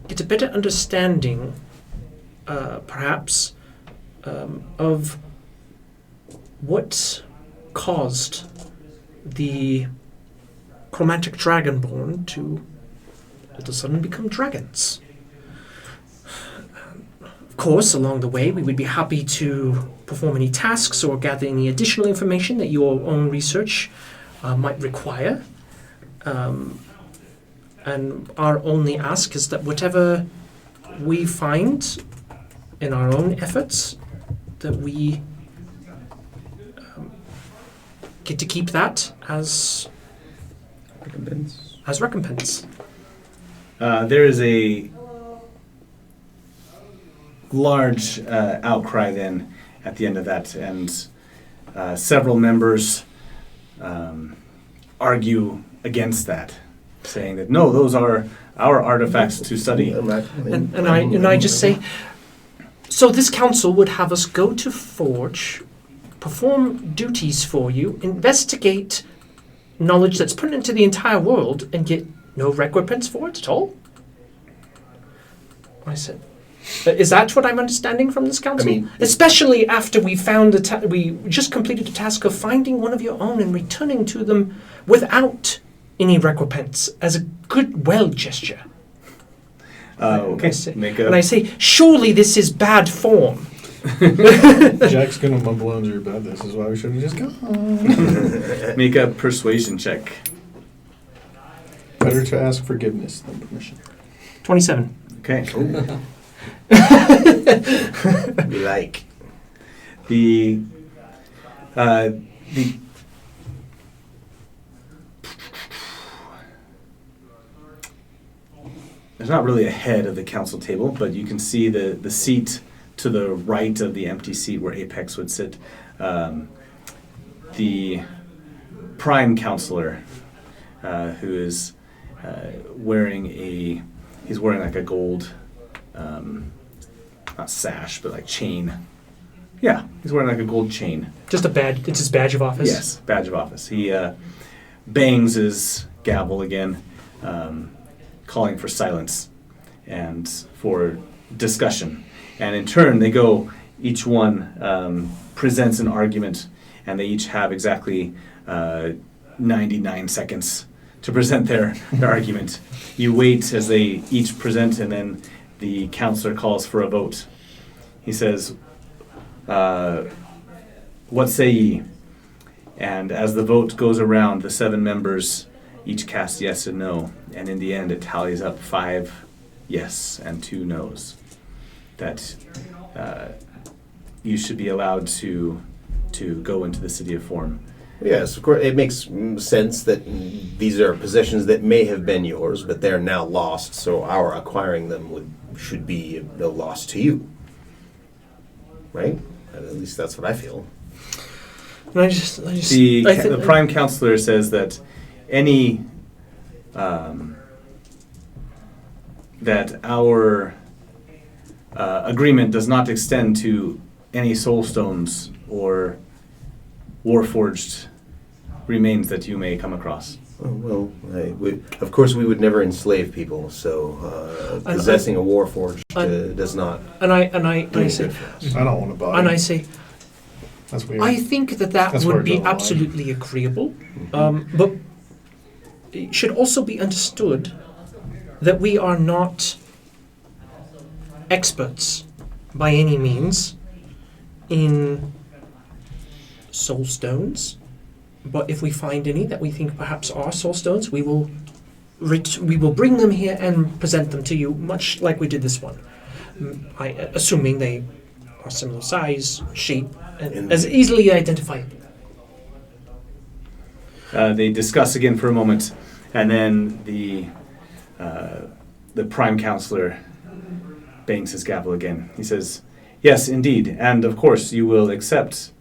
get a better understanding, perhaps, of what caused the chromatic dragonborn to all of a sudden become dragons. Of course, along the way, we would be happy to perform any tasks or gather any additional information that your own research might require. And our only ask is that whatever we find in our own efforts, that we get to keep that as recompense. There is a large outcry then at the end of that, and several members argue against that, saying that no, those are our artifacts to study. And I just say, so this council would have us go to Forge, perform duties for you, investigate knowledge that's put into the entire world, and get no recompense for it at all? I said, is that what I'm understanding from this council? I mean, especially after we found we just completed the task of finding one of your own and returning to them without any recompense as a goodwill gesture. Okay, And I say, surely this is bad form. Jack's gonna mumble under your breath. This is why we should have just gone. make a persuasion check. Better to ask forgiveness than permission. 27. Okay. We like. The there's not really a head of the council table, but you can see the seat to the right of the empty seat where Apex would sit. The prime counselor, who is wearing like a gold, not sash, but like chain. Yeah, he's wearing like a gold chain. Just a badge. It's his badge of office? Yes, badge of office. He bangs his gavel again, calling for silence and for discussion. And in turn, they go, each one presents an argument, and they each have exactly 99 seconds to present their argument. You wait as they each present, and then the counselor calls for a vote. He says, what say ye? And as the vote goes around, the 7 members each cast yes and no, and in the end it tallies up 5 yes and 2 no's. That you should be allowed to go into the city of Form. Yes, of course, it makes sense that these are possessions that may have been yours, but they're now lost, so our acquiring them should be no loss to you. Right? At least that's what I feel. And I just The prime counselor says that any that our agreement does not extend to any soul stones or warforged remains that you may come across. Oh, well, of course we would never enslave people, so possessing a warforged does not. And I say, I don't want to buy. and I say, That's weird. I think that That's where would it be draws the line. absolutely agreeable, but it should also be understood that we are not experts by any means in soul stones. But if we find any that we think perhaps are soul stones, we will bring them here and present them to you, much like we did this one. Assuming they are similar size, shape, and as easily identifiable. They discuss again for a moment, and then the prime counselor bangs his gavel again. He says, "Yes, indeed, and of course you will accept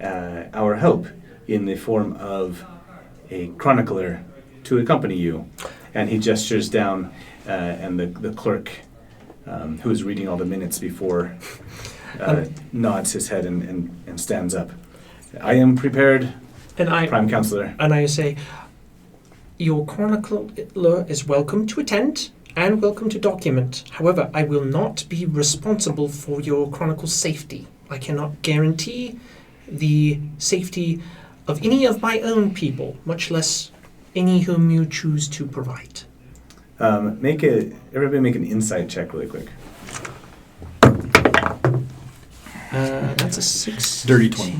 our help in the form of a chronicler to accompany you." And he gestures down, and the clerk, who is reading all the minutes before, nods his head and stands up. "I am prepared, prime counselor." And I say, your chronicler is welcome to attend and welcome to document. However, I will not be responsible for your chronicle's safety. I cannot guarantee the safety of any of my own people, much less any whom you choose to provide. Everybody make an insight check really quick. That's a 6. Dirty 20.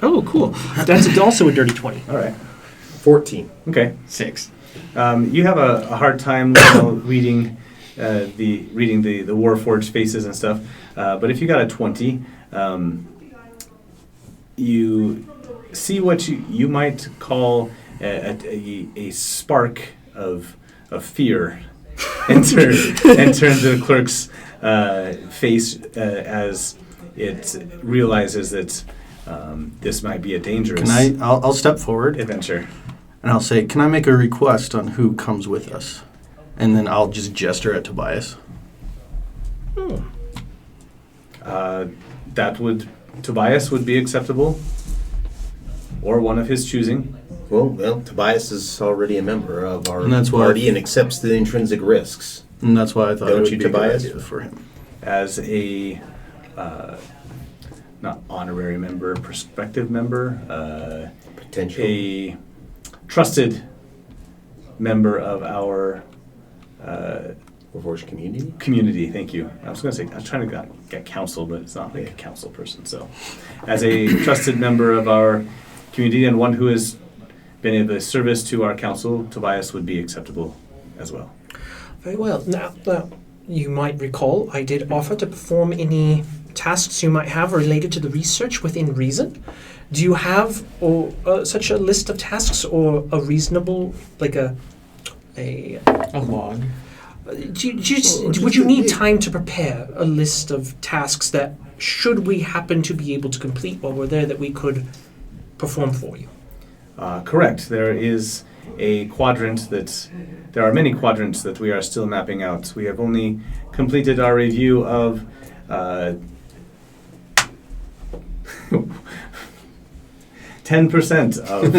Oh, cool. That's also a dirty 20. All right. 14. Okay. 6. You have a hard time reading the Warforged faces and stuff, but if you got a 20, you see what you might call a spark of fear enter the clerk's face as it realizes that this might be a dangerous I'll step forward adventure. and I'll say, can I make a request on who comes with us? And then I'll just gesture at Tobias. Tobias would be acceptable, or one of his choosing. Well, Tobias is already a member of our And that's why- party and accepts the intrinsic risks. And that's why I thought Don't it would you, be a good Tobias? idea for him. As a not honorary member, prospective member, Potential. a trusted member of our Warforged community. community. Thank you. I was trying to get counsel, but it's not like a council person. So, as a trusted member of our community and one who has been of a service to our council, Tobias would be acceptable as well. Very well. Now, you might recall I did offer to perform any tasks you might have related to the research within reason. Do you have such a list of tasks or a reasonable, like a log. would you need time to prepare a list of tasks that, should we happen to be able to complete while we're there, that we could perform for you? Correct. There is a quadrant there are many quadrants that we are still mapping out. We have only completed our review of 10% of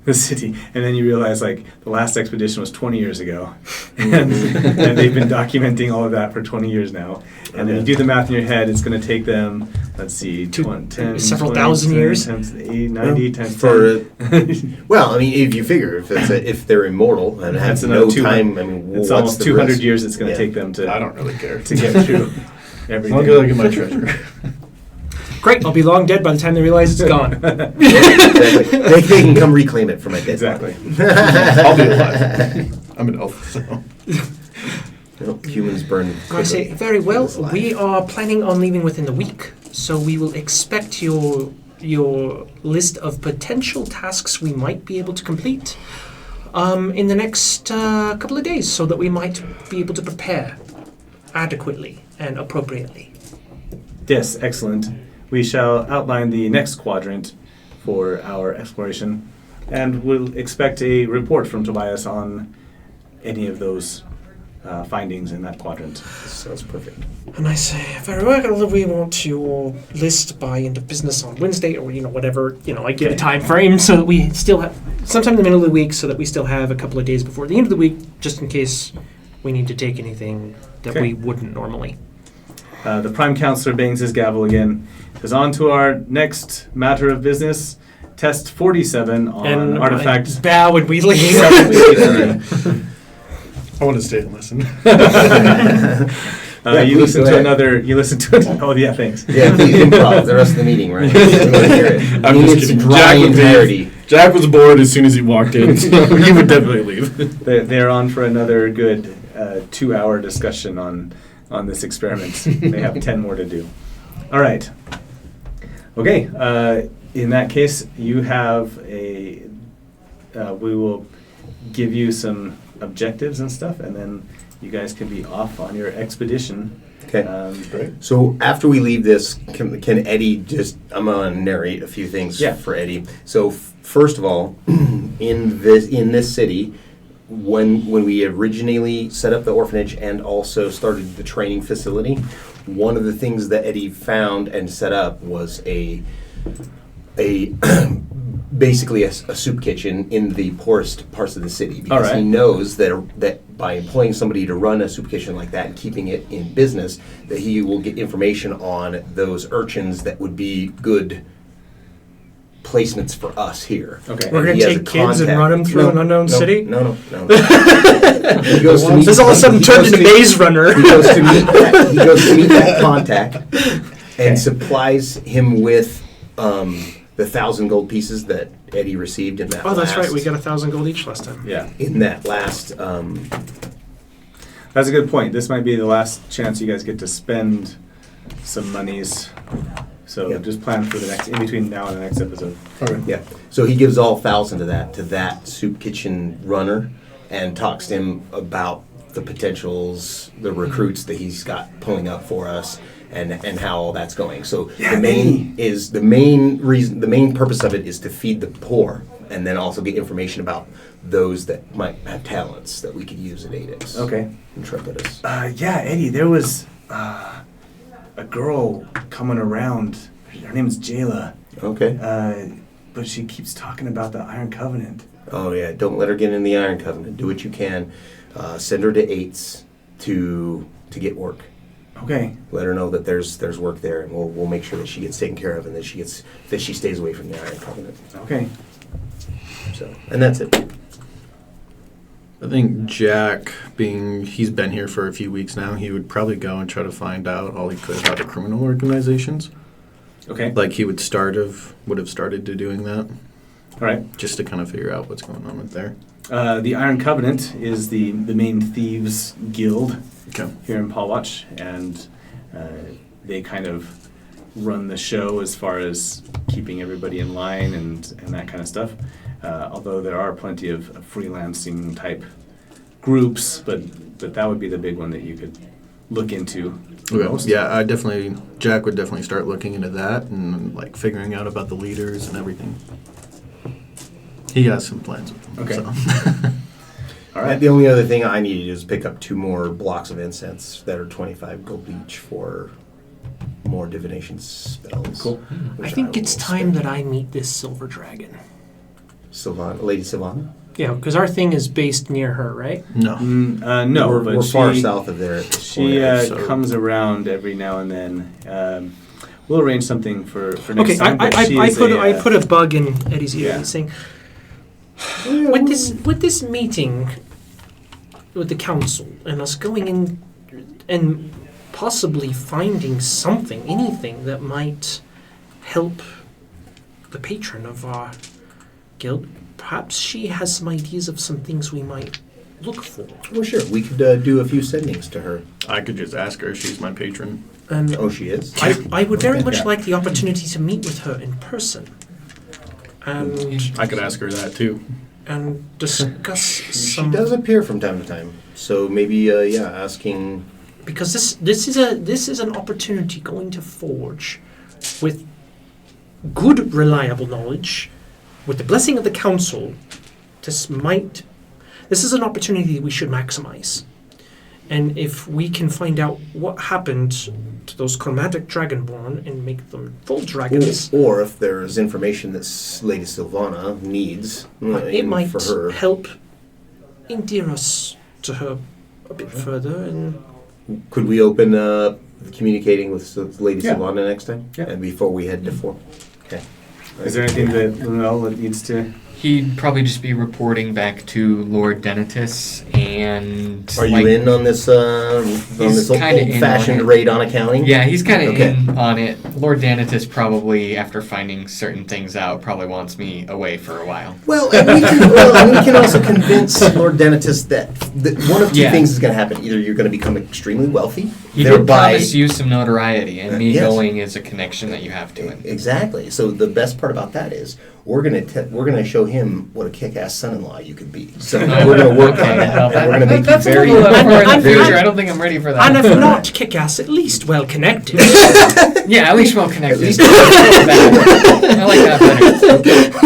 the city, and then you realize like the last expedition was 20 years ago, and they've been documenting all of that for 20 years now. And then you do the math in your head, it's going to take them, let's see, 10, several 20, thousand 10, years? times 8, 90 times For 10. well, I mean, if you figure if they're immortal and have That's no another time, I mean, It's what's almost the 200 risk? years it's going to Yeah. take them I don't really care. to get through As everything. long as I get my treasure. Great, I'll be long dead by the time they realize it's gone. Exactly. They can come reclaim it from my dead Exactly. I'll be alive. I'm an elf, so. Humans burn. I say, quicker very well. in this life. We are planning on leaving within the week, so we will expect your list of potential tasks we might be able to complete in the next couple of days, so that we might be able to prepare adequately and appropriately. Yes, excellent. We shall outline the next quadrant for our exploration, and we'll expect a report from Tobias on any of those findings in that quadrant. Sounds perfect. And I say, very well, we want your list by end of business on Wednesday, or, whatever, I give a time frame, so that we still have, sometime in the middle of the week, so that we still have a couple of days before the end of the week, just in case we need to take anything that Okay. we wouldn't normally. The Prime Counselor bangs his gavel again. Says, on to our next matter of business, test 47 on artifacts. Bow and we leave. I want to stay and listen. Yeah, You please listen go to ahead. another. You listen to it. Oh yeah, thanks. Yeah, please improv the rest of the meeting, right? We want to hear it. I'm In just its kidding. dry Jack would be- entirety. Jack was bored as soon as he walked in, so he would definitely leave. They're on for another good 2-hour discussion on this experiment. They have 10 more to do. All right. Okay. In that case, you have a. We will give you some objectives and stuff, and then you guys can be off on your expedition. Okay. Great. So after we leave this, can Eddie just? I'm gonna narrate a few things Yeah. for Eddie. So first of all, in this city, when we originally set up the orphanage and also started the training facility, one of the things that Eddie found and set up was a basically a soup kitchen in the poorest parts of the city, because All right. he knows that by employing somebody to run a soup kitchen like that and keeping it in business, that he will get information on those urchins that would be good placements for us here. Okay. We're And going he to has take a kids and contact- run them through an unknown city? No. He goes to meet. This all of a sudden he turned goes into to meet- Maze Runner. He goes to meet that contact and supplies him with the 1,000 gold pieces that Eddie received in that. Oh, that's right. last- We got 1,000 gold each last time. Yeah. in that last. That's a good point. This might be the last chance you guys get to spend some monies. So Yeah. just plan for the next, in between now and the next episode. Yeah. So he gives all 1,000 of that to that soup kitchen runner, and talks to him about the potentials, the recruits that he's got pulling up for us, and how all that's going. So the main purpose of it is to feed the poor, and then also get information about those that might have talents that we could use at ADIX. Okay. Intrepidus. Yeah, Eddie, there was a girl coming around. Her name's Jayla. Okay. But she keeps talking about the Iron Covenant. Oh yeah, don't let her get in the Iron Covenant. Do what you can. Send her to Eights to get work. Okay. Let her know that there's work there, and we'll make sure that she gets taken care of, and that she stays away from the Iron Covenant. Okay. So, and that's it. I think Jack, he's been here for a few weeks now, he would probably go and try to find out all he could about the criminal organizations. Okay. Like he would have started to doing that, All right. just to kind of figure out what's going on with there. The Iron Covenant is the main thieves guild Okay. here in Palwatch, and they kind of run the show as far as keeping everybody in line and that kind of stuff. Although there are plenty of freelancing type groups, but that would be the big one that you could look into the most. Yeah, Jack would definitely start looking into that and like figuring out about the leaders and everything. He has some plans with them. Okay. So. All right. The only other thing I need to do is pick up 2 more blocks of incense that are 25 gold each for more divination spells. Cool. I think it's time that I meet this silver dragon. Lady Sylvana? Yeah, because our thing is based near her, right? No. No, we're but far south of there. At this She point, so- comes around every now and then. We'll arrange something for next Okay, time. but she is I put a bug in Eddie's ear, yeah. saying, with this meeting with the council and us going in and possibly finding something, anything that might help the patron of our guild, perhaps she has some ideas of some things we might look for. Well, sure. We could do a few sendings to her. I could just ask her. She's my patron. And Oh, she is? I would very much Yeah. like the opportunity to meet with her in person and I could ask her that too. discuss She some. does appear from time to time. So maybe, asking... Because this is an opportunity going to forge with good, reliable knowledge, with the blessing of the council. This is an opportunity we should maximize. And if we can find out what happened to those chromatic dragonborn and make them full dragons, Or if there's information that Lady Sylvana needs it might for her. help endear us to her a bit further. And Could we open communicating with Lady Yeah. Sylvana next time? Yeah. And before we head to 4? Okay. Is there anything that Lunel needs to? He'd probably just be reporting back to Lord Denitus, and Are you in on this He's kinda in on old-fashioned it. raid on accounting? Yeah, he's kind of Okay. in on it. Lord Denitus probably, after finding certain things out, probably wants me away for a while. Well, and we can also convince Lord Denitus that one of 2 Yeah. things is going to happen. Either you're going to become extremely wealthy, He did thereby... promise you some notoriety, and me Yes. going is a connection that you have to him. Exactly. So the best part about that is we're gonna show him what a kick-ass son-in-law you could be. So we're gonna work on that. Well, And we're gonna make you that's very. a little more in the and- future. I don't think I'm ready for that. and if not kick-ass, at least well-connected. Yeah, at least well connected. At least- I like that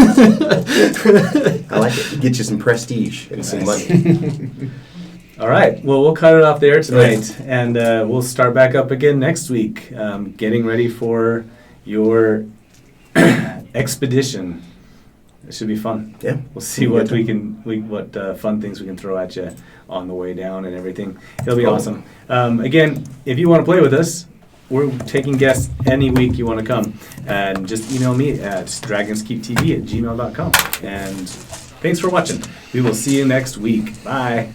better. I like it. Get you some prestige and some money. All right. Well, we'll cut it off there tonight, and we'll start back up again next week, getting ready for your expedition. It should be fun. Yeah. We'll see what what fun things we can throw at you on the way down and everything. It'll be Cool. awesome. Again, if you want to play with us, we're taking guests any week you want to come. And just email me at dragonskeeptv@gmail.com. And thanks for watching. We will see you next week. Bye.